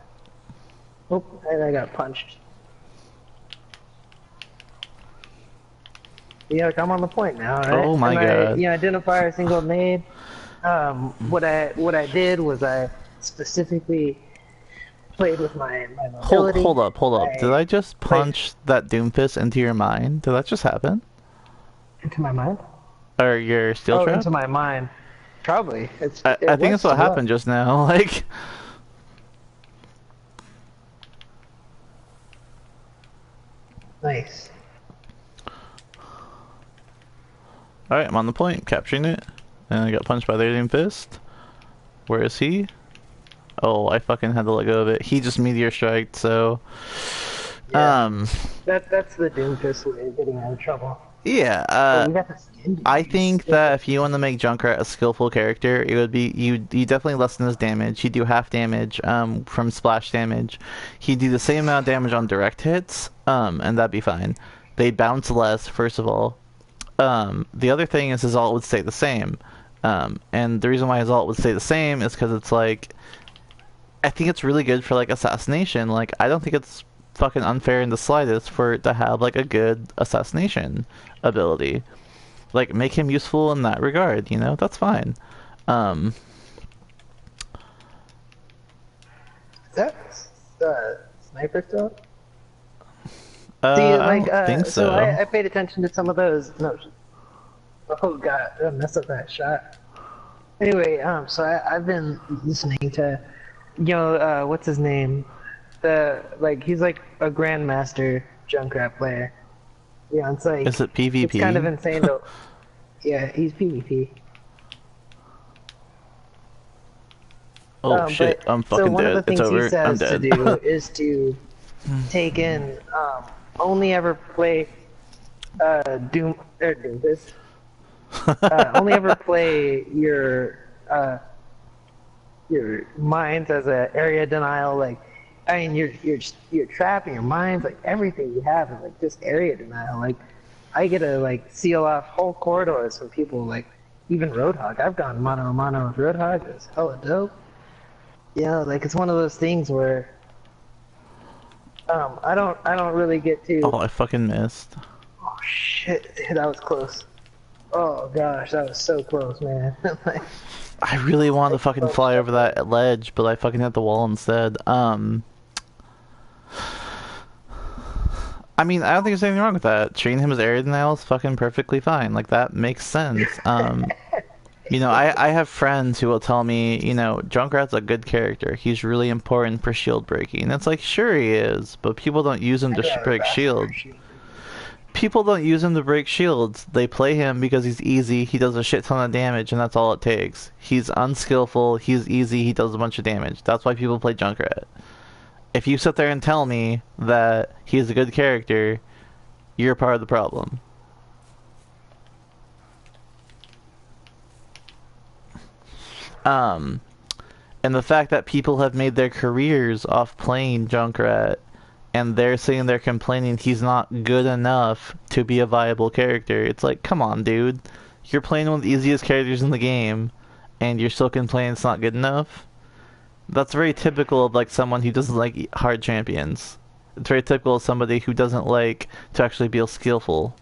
Oh, and I got punched. Yeah, like I'm on the point now, right? Oh my and god. identify a single nade. What I did was I specifically played with my mobility. Hold up. Did I just Played punch that Doomfist into your mind? Did that just happen? into my mind. Or your steel Oh, trap? into my mind. Probably. I It think was that's what still up. happened just now. Like, Nice. alright, I'm on the point, capturing it. And I got punched by their Doomfist. Where is he? Oh, I fucking had to let go of it. He just meteor striked, so Yeah. um That's the Doomfist way of getting out of trouble. yeah, Oh, we got the skin. I think that if you want to make Junkrat a skillful character, it would be you definitely lessen his damage. He'd do half damage from splash damage. He'd do the same amount of damage on direct hits, and that'd be fine. They bounce less, first of all. The other thing is his ult would stay the same. And the reason why his ult would stay the same is because it's like I think it's really good for like assassination. Like I don't think it's fucking unfair in the slightest for it to have like a good assassination ability. Like make him useful in that regard, you know? That's fine. Um Is that sniper still? See, I like, don't think so so. I paid attention to some of those. No, oh god, I messed up that shot. Anyway, so I've been listening to, what's his name? the like he's like a grandmaster Junkrat player. Yeah, it's Is like it it's kind of PvP? insane to. Yeah, he's PvP. Oh shit, But I'm so fucking one of the dead. It's things he over. I'm says to dead. do is to take in only ever play Doomfist. Only ever play your minds as a area denial. Like, I mean, you're trapping your minds. Like everything you have is like just area denial. Like, I get to like seal off whole corridors from people. Like even Roadhog. I've gone mano a mano with Roadhog. It's hella dope. Yeah, like it's one of those things where I don't really get to. Oh, I fucking missed. Oh shit, that was close. Oh gosh, that was so close, man. Like, I really wanted to I fucking felt fly that over way. that ledge, but I fucking hit the wall instead. I mean, I don't think there's anything wrong with that. Treating him as area denial is fucking perfectly fine. Like, that makes sense. I have friends who will tell me, Junkrat's a good character. He's really important for shield breaking. And it's like, sure he is, but people don't use him I'd to rather break faster for shield. shield. People don't use him to break shields. They play him because he's easy, he does a shit ton of damage, and that's all it takes. He's unskillful, he's easy, he does a bunch of damage. That's why people play Junkrat. If you sit there and tell me that he's a good character, you're part of the problem. Um, and the fact that people have made their careers off playing Junkrat and they're sitting there complaining he's not good enough to be a viable character. It's like, come on, dude. You're playing one of the easiest characters in the game, and you're still complaining it's not good enough? That's very typical of like someone who doesn't like hard champions. It's very typical of somebody who doesn't like to actually be skillful.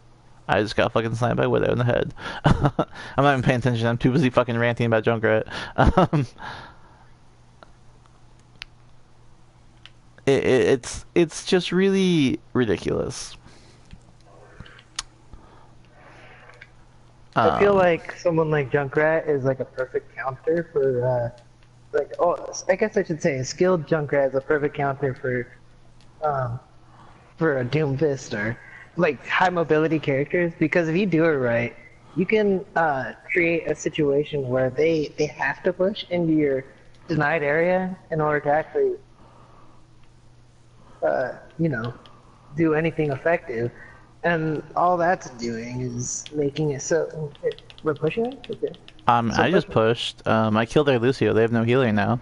I just got fucking slammed by Widow in the head. I'm not even paying attention. I'm too busy fucking ranting about Junkrat. Um, it's just really ridiculous. I feel Um, like someone like Junkrat is like a perfect counter for I guess I should say a skilled Junkrat is a perfect counter um for a Doomfist or like high mobility characters because if you do it right, you can create a situation where they have to push into your denied area in order to actually you know do anything effective. And all that's doing is making it so we're pushing it. Okay. So I just pushing. pushed. I killed their Lucio. They have no healing now.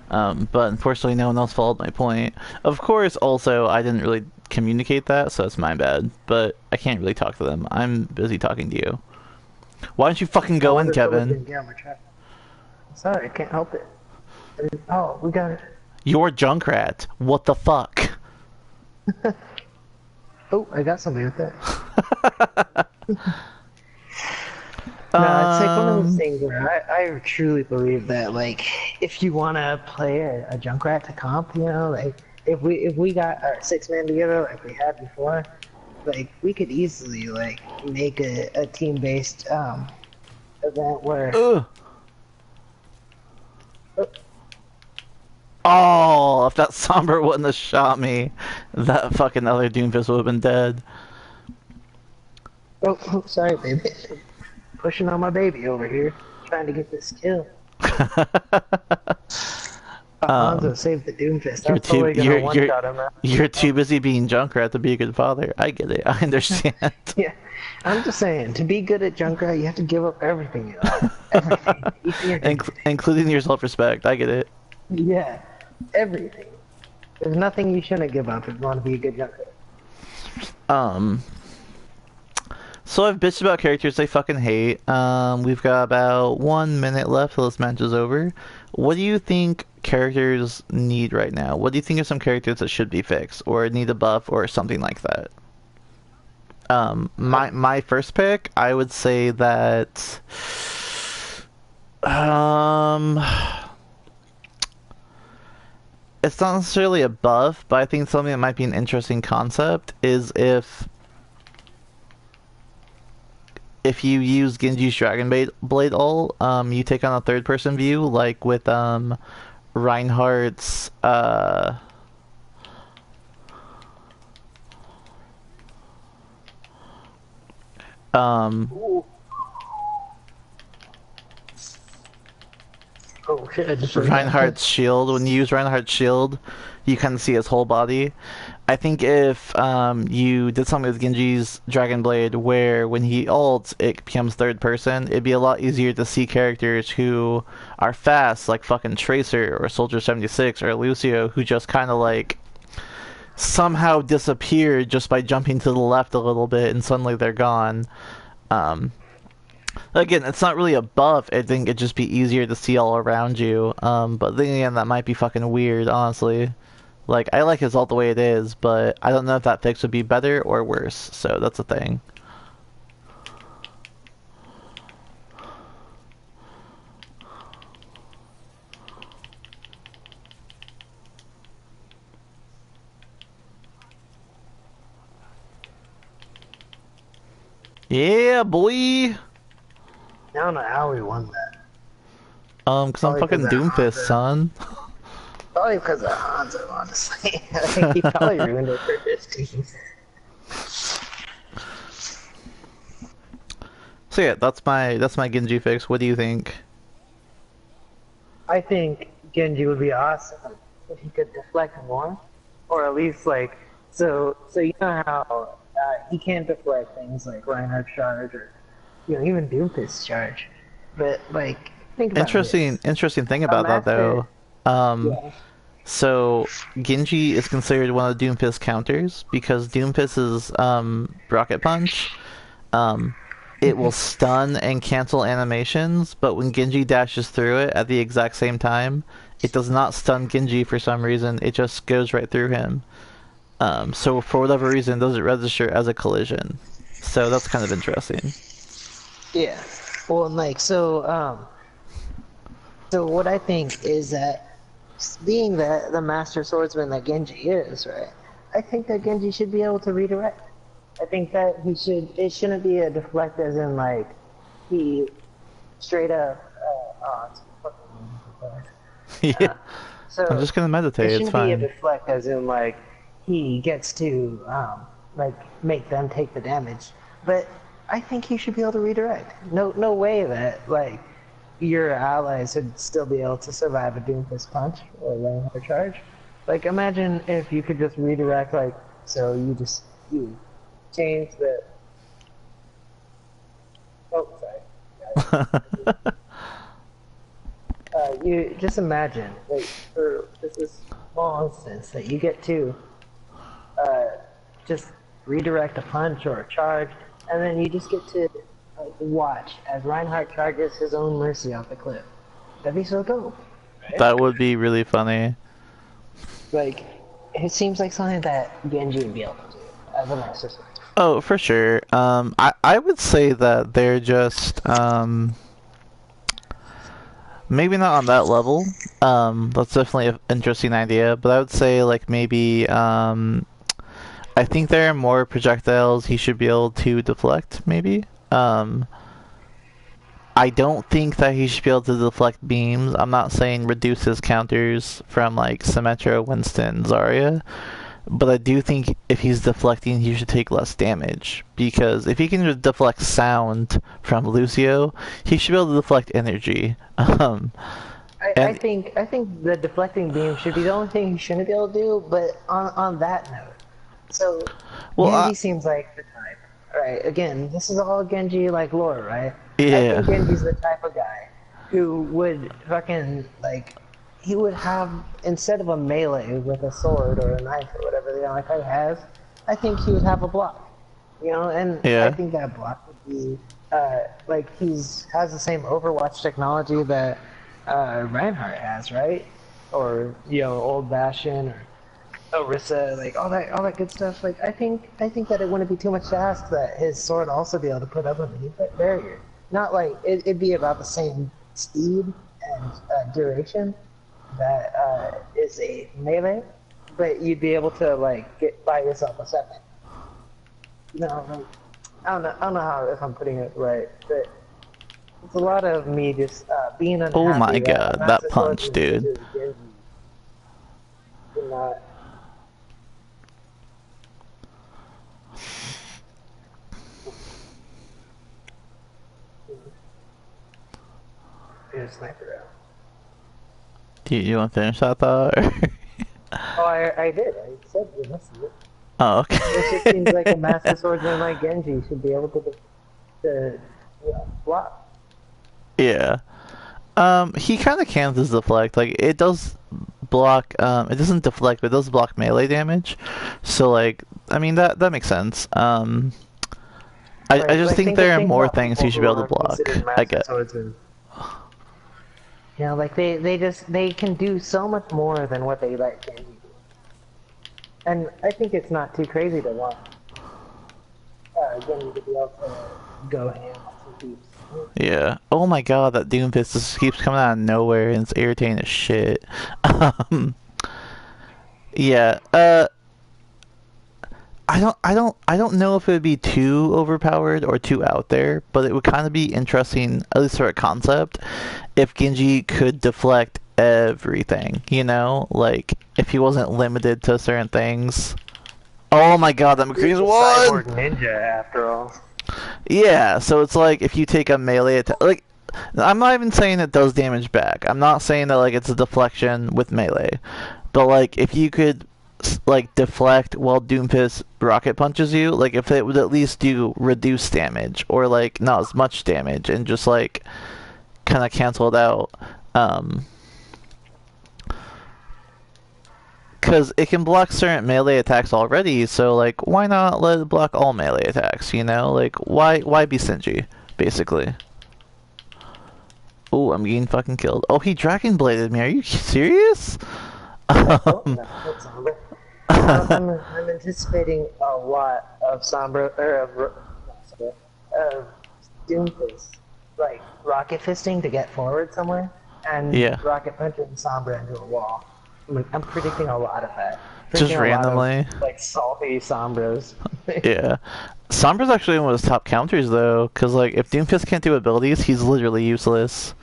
But unfortunately, no one else followed my point. Of course, also, I didn't really communicate that, so it's my bad. But I can't really talk to them. I'm busy talking to you. Why don't you fucking I go in, wonder if someone's Kevin? gonna get on my track. Sorry, I can't help it. Oh, we got it. You're Junkrat. What the fuck? Oh, I got something with that. No, it's like one of those um, things where I truly believe that like if you want to play a Junkrat to comp, like if we got our 6 man together like we had before, like we could easily like make a team based event where ugh. Oh, if that Somber wouldn't have shot me, that fucking other Doomfist would have been dead. oh sorry baby, pushing on my baby over here trying to get this kill. Hanzo um, saved the Doomfist. I you're was too totally gonna you're one you're shot him. you're too busy being Junkrat to be a good father. I get it. I understand. Yeah, I'm just saying, to be good at Junkrat, you have to give up everything you own. Everything. Even your dignity. Including your self-respect. I get it. Yeah, everything. There's nothing you shouldn't give up if you want to be a good Junkrat. Um, so I've bitched about characters they fucking hate. We've got about 1 minute left till this match is over. What do you think characters need right now? What do you think are some characters that should be fixed or need a buff or something like that? My first pick, I would say that um it's not necessarily a buff, but I think something that might be an interesting concept is if you use Genji's Dragon Blade ult, you take on a third person view, like with Reinhardt's Um, Ooh. Oh shit! I just forgot. Reinhardt's shield. When you use Reinhardt's shield, you kind of see his whole body. I think if you did something with Genji's Dragon Blade where when he ults, it becomes third person, it'd be a lot easier to see characters who are fast, like fucking Tracer or Soldier 76 or Lucio, who just kind of like somehow disappeared just by jumping to the left a little bit and suddenly they're gone. Um, Again, it's not really a buff. I think it'd just be easier to see all around you. But then again, that might be fucking weird, honestly. Like, I like his ult the way it is, but I don't know if that fix would be better or worse. So that's a thing. Yeah, boy. I don't know how we won that. Cause I'm Probably because fucking of Doomfist, Hanzo. son. Probably because of Hanzo, honestly. I think he probably ruined it for his team. So yeah, that's my Genji fix. What do you think? I think Genji would be awesome if he could deflect more, or at least like so you know how he can't deflect things like Reinhardt charge or even Doomfist charge, but like think about Interesting, this: interesting thing a about that master, though. Um, yeah, so Genji is considered one of Doomfist counters because Doomfist's rocket punch Um, it will stun and cancel animations, but when Genji dashes through it at the exact same time, it does not stun Genji for some reason. It just goes right through him. So for whatever reason, it doesn't register as a collision. So that's kind of interesting. yeah. Well, and like so what I think is that being the master swordsman that Genji is, right? I think that Genji should be able to redirect. I think that it shouldn't be a deflect as in like he straight up it's fucking Yeah, I'm so just gonna it meditate. It's shouldn't be a fine. deflect as in like he gets to like make them take the damage. But I think he should be able to redirect. No way that like your allies would still be able to survive a Doomfist punch or a Reinhardt charge. Like imagine if you could just redirect like so you change the oh sorry. You just imagine, like, for this is small instance that you get to uh, just redirect a punch or a charge, and then you just get to like, watch as Reinhardt charges his own mercy off the cliff. That'd be so dope, right? That would be really funny. Like, it seems like something that Genji would be able to do as a master sword. Oh, for sure. I would say that they're just maybe not on that level. That's definitely an interesting idea, but I would say like maybe I think there are more projectiles he should be able to deflect, maybe. I don't think that he should be able to deflect beams. I'm not saying reduce his counters from like Symmetra, Winston, Zarya, but I do think if he's deflecting, he should take less damage. Because if he can just deflect sound from Lucio, he should be able to deflect energy. And I think the deflecting beam should be the only thing he shouldn't be able to do. But on that note, so well, Genji seems like the type, right? Again, this is all Genji like lore, right? I yeah, think Genji's the type of guy who would fucking like he would have instead of a melee with a sword or a knife or whatever like he has, I think he would have a block, and I yeah. think that block would be like he's has the same Overwatch technology that Reinhardt has, right? Or old Bastion or Orisa, like all that good stuff. Like I think that it wouldn't be too much to ask that his sword also be able to put up a mini barrier. Not like it'd be about the same speed and duration that is a melee, but you'd be able to like get by yourself a second. Like, I don't know how if I'm putting it right, but it's a lot of me just being Oh my unhappy that a god, that master punch, swordsman such dude. as Genji cannot. get a sniper out. Do you want to finish that thought? Or... Oh, I did. I said you must see it. Oh, It just seems like a okay. master swordsman like Genji should be able to block. Yeah. He kind of can just deflect. Like it does block. It doesn't deflect, but it does block melee damage. So like, I mean that makes sense. I Like, just like think think there are think more about things people he should who be able to are block. considered I master get. swordsmen. You know, like they can do so much more than what they let Genji do. And I think it's not too crazy to want Genji to be able to go ham on some peeps. Yeah. Oh my god, that Doomfist just keeps coming out of nowhere and it's irritating as shit. Um, yeah. I don't know if it would be too overpowered or too out there, but it would kind of be interesting, at least for a concept, if Genji could deflect everything, you know? Like, if he wasn't limited to certain things. Oh my god, that He's McCree's a one! cyborg ninja after all. Yeah, so it's like if you take a melee attack, like I'm not even saying it does damage back. I'm not saying that like it's a deflection with melee, but like if you could like deflect while Doomfist rocket punches you, like if it would at least do reduced damage or like not as much damage and just like kind of cancel it out. Um, because it can block certain melee attacks already, so like why not let it block all melee attacks, you know? Like why be stingy, basically. Oh, I'm getting fucking killed. Oh, he dragon bladed me. Are you serious? Oh, no, that's Sombra. I'm anticipating a lot of Sombra, or not Sombra, of Doomfist, like rocket fisting to get forward somewhere, and Yeah, rocket punching Sombra into a wall. I'm predicting a lot of that. just Predicting a lot of randomly. like salty Sombras. Yeah. Sombra's actually one of his top counters though, because like if Doomfist can't do abilities, he's literally useless.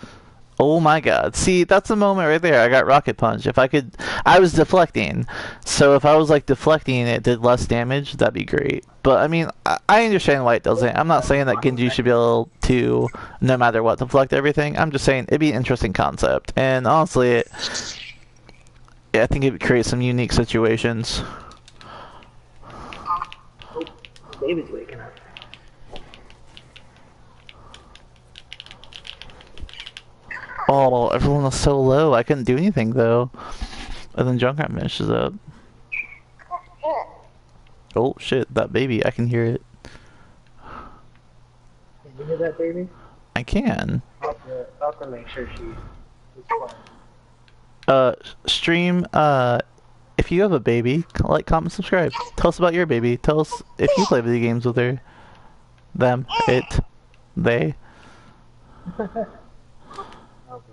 Oh my god. See, that's a moment right there. I got Rocket Punch. If I could... I was deflecting. So if I was, like, deflecting and it did less damage, that'd be great. But, I mean, I understand why it doesn't. I'm not saying that Genji should be able to, no matter what, deflect everything. I'm just saying it'd be an interesting concept. And, honestly, yeah, I think it would create some unique situations. Oh, David's waking up. Oh, everyone was so low. I couldn't do anything, though. And then Junkrat finishes up. Oh, shit. That baby. I can hear it. Can you hear that, baby? I can. I'll have to make sure she's quiet. Stream, if you have a baby, like, comment, subscribe. Tell us about your baby. Tell us if you play video games with her. Them. It. They. Oh, boy.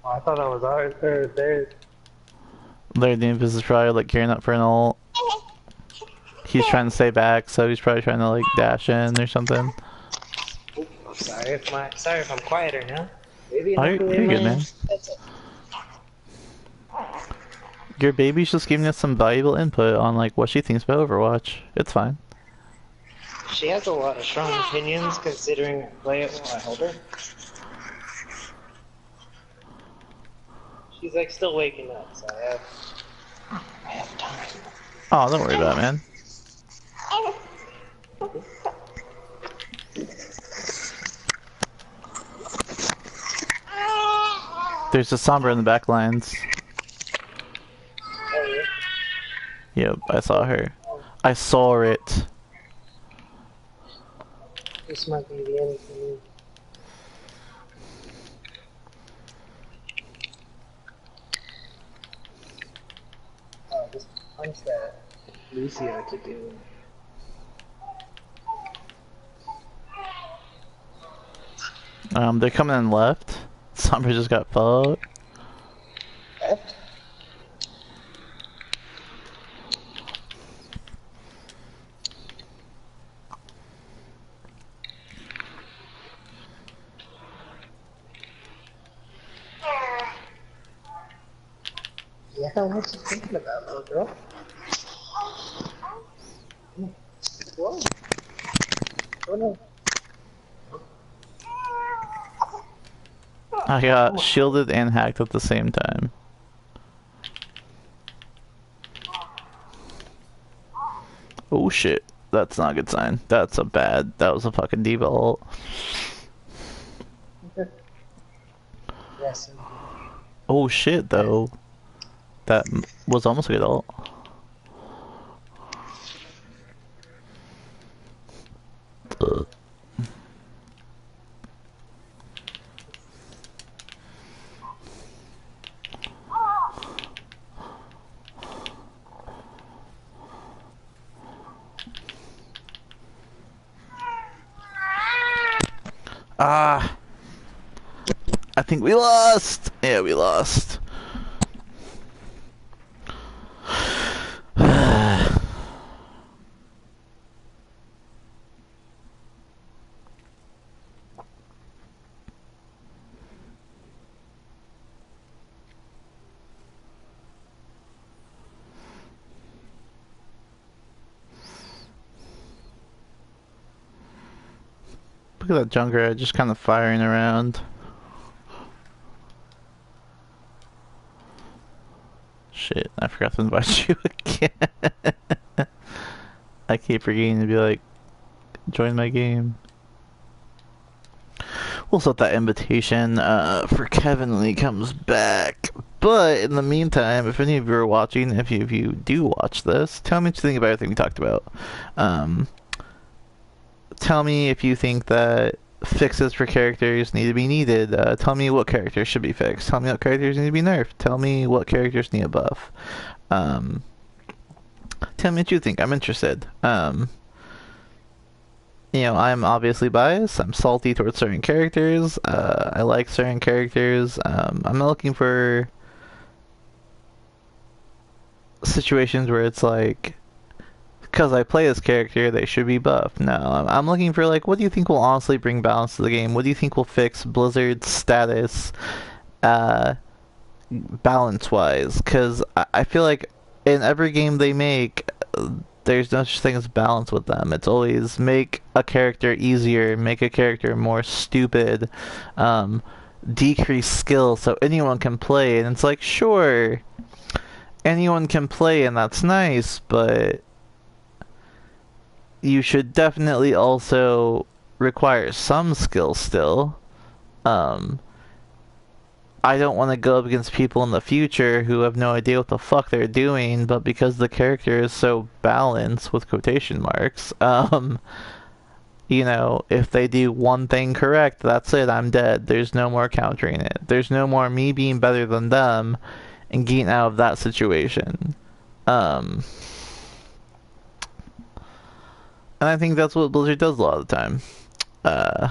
Oh, I thought that was ours, or theirs. Their Doomfist is probably, like, gearing up for an ult. He's trying to stay back, so he's probably trying to, like, dash in or something. Sorry if I'm quieter now. Maybe Oh, you're good, man. Your baby's just giving us some valuable input on, like, what she thinks about Overwatch. It's fine. She has a lot of strong opinions considering I play it while I hold her. She's like still waking up, so I have time. Oh, don't worry about it, man. There's a Sombra in the back lines. Oh, Yep, I saw her. I saw it. this might be the end for me. Oh, this punch that Lucio to do. They're coming in left. Sombra just got fucked. Left? Yeah, what you thinking about, little girl? Whoa. Oh no. I got shielded and hacked at the same time. Oh shit. That's not a good sign. That's a bad. That was a fucking diva ult. Yes. Oh shit, though. That was almost a good ult. Ah, I think we lost. Yeah, we lost. Look at that Junkrat just kind of firing around. Shit, I forgot to invite you again. I keep forgetting to be like, join my game. We'll set that invitation for Kevin when he comes back. But in the meantime, if any of you are watching, if you do watch this, tell me what you think about everything we talked about. Um, Tell me if you think that fixes for characters need to be needed. Tell me what characters should be fixed. Tell me what characters need to be nerfed. Tell me what characters need a buff. Um, Tell me what you think. I'm interested. I'm obviously biased. I'm salty towards certain characters. I like certain characters. I'm not looking for situations where it's like, because I play this character, they should be buffed. No, I'm looking for like, what do you think will honestly bring balance to the game? What do you think will fix Blizzard's status, uh, balance-wise? Because I feel like in every game they make, there's no such thing as balance with them. It's always make a character easier, make a character more stupid, um, decrease skill so anyone can play. And it's like, sure, anyone can play and that's nice, but you should definitely also require some skill still. Um, I don't want to go up against people in the future who have no idea what the fuck they're doing, but because the character is so balanced with quotation marks, if they do one thing correct, that's it, I'm dead. There's no more countering it. There's no more me being better than them and getting out of that situation. Um, and I think that's what Blizzard does a lot of the time. Uh,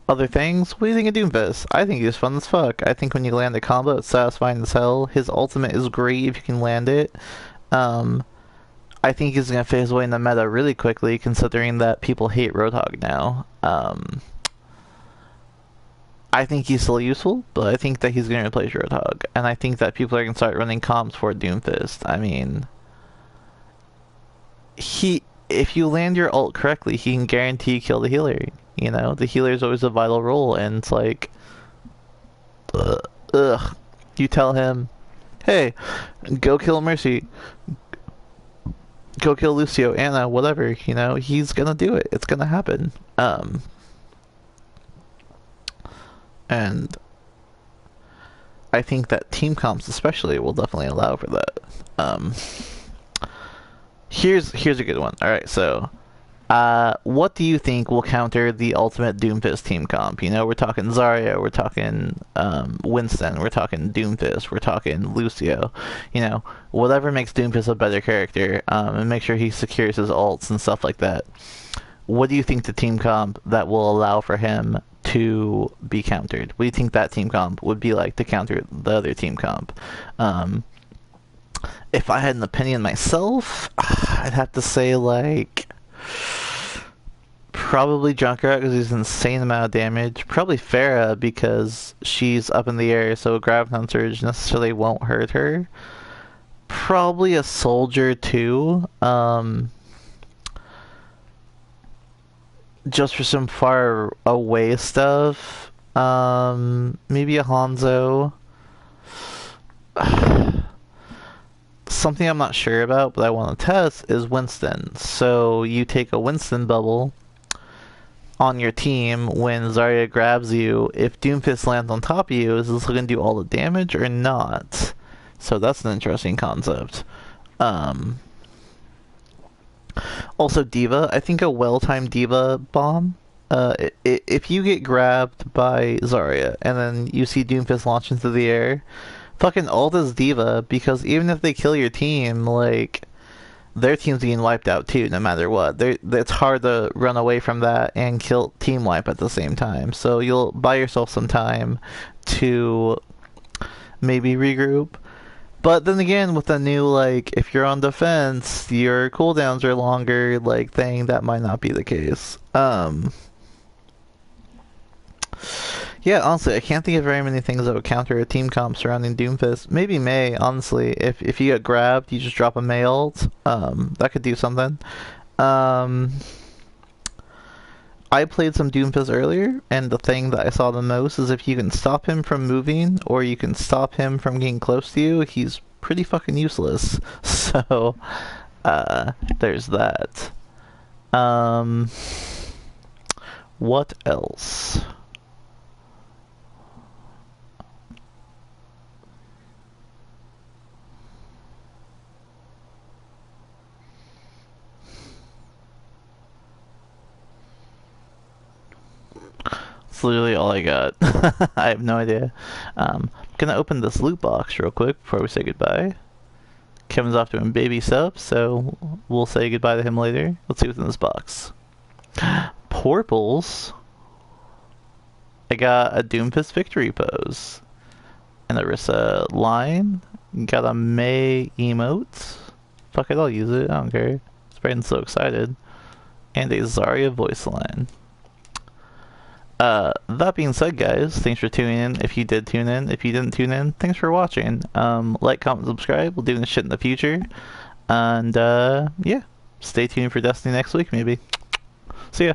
Other things? What do you think of Doomfist? I think he's fun as fuck. I think when you land a combo, it's satisfying as hell. His ultimate is great if you can land it. Um, I think he's gonna fit his way in the meta really quickly, considering that people hate Roadhog now. I think he's still useful, but I think that he's gonna replace Roadhog, and I think that people are gonna start running comps for Doomfist. I mean, if you land your ult correctly, he can guarantee kill the healer. The healer is always a vital role, and it's like, ugh. You tell him, hey, go kill Mercy, go kill Lucio, Anna, whatever. He's gonna do it. It's gonna happen. And I think that team comps, especially, will definitely allow for that. Here's a good one. All right, so what do you think will counter the ultimate Doomfist team comp? We're talking Zarya, we're talking Winston, we're talking Doomfist, we're talking Lucio. Whatever makes Doomfist a better character, and make sure he secures his ults and stuff like that. What do you think the team comp that will allow for him to be countered? What do you think that team comp would be like to counter the other team comp? If I had an opinion myself, I'd have to say like probably Junkrat because he's an insane amount of damage. Probably Pharah because she's up in the air, so a Graviton Surge necessarily won't hurt her. Probably a Soldier too. just for some far away stuff, maybe a Hanzo. Something I'm not sure about, but I want to test is Winston. So you take a Winston bubble on your team when Zarya grabs you. If Doomfist lands on top of you, is this going to do all the damage or not? So that's an interesting concept. Um, Also, Diva. I think a well-timed Diva bomb. If you get grabbed by Zarya and then you see Doomfist launch into the air, fucking ult is Diva, because even if they kill your team, like, their team's getting wiped out too, no matter what. It's hard to run away from that and kill team wipe at the same time. So you'll buy yourself some time to maybe regroup. But then again, with the new, like, if you're on defense, your cooldowns are longer, like, thing, that might not be the case. Yeah, honestly, I can't think of very many things that would counter a team comp surrounding Doomfist. Maybe Mei, honestly. If you get grabbed, you just drop a Mei ult. That could do something. Um, I played some Doomfist earlier, and the thing that I saw the most is if you can stop him from moving, or you can stop him from getting close to you, he's pretty fucking useless. So, there's that. Um, what else? That's literally all I got. I have no idea. I'm gonna open this loot box real quick before we say goodbye. Kevin's off doing baby stuff, so we'll say goodbye to him later. Let's see what's in this box. Porples. I got a Doomfist victory pose. And a Rissa line. Got a Mei emote. Fuck it, I'll use it. I don't care. Brandon's so excited. And a Zarya voice line. That being said, guys, thanks for tuning in. If you did tune in, if you didn't tune in, thanks for watching. Like, comment, subscribe. We'll do this shit in the future. And, yeah, stay tuned for Destiny next week, maybe. See ya.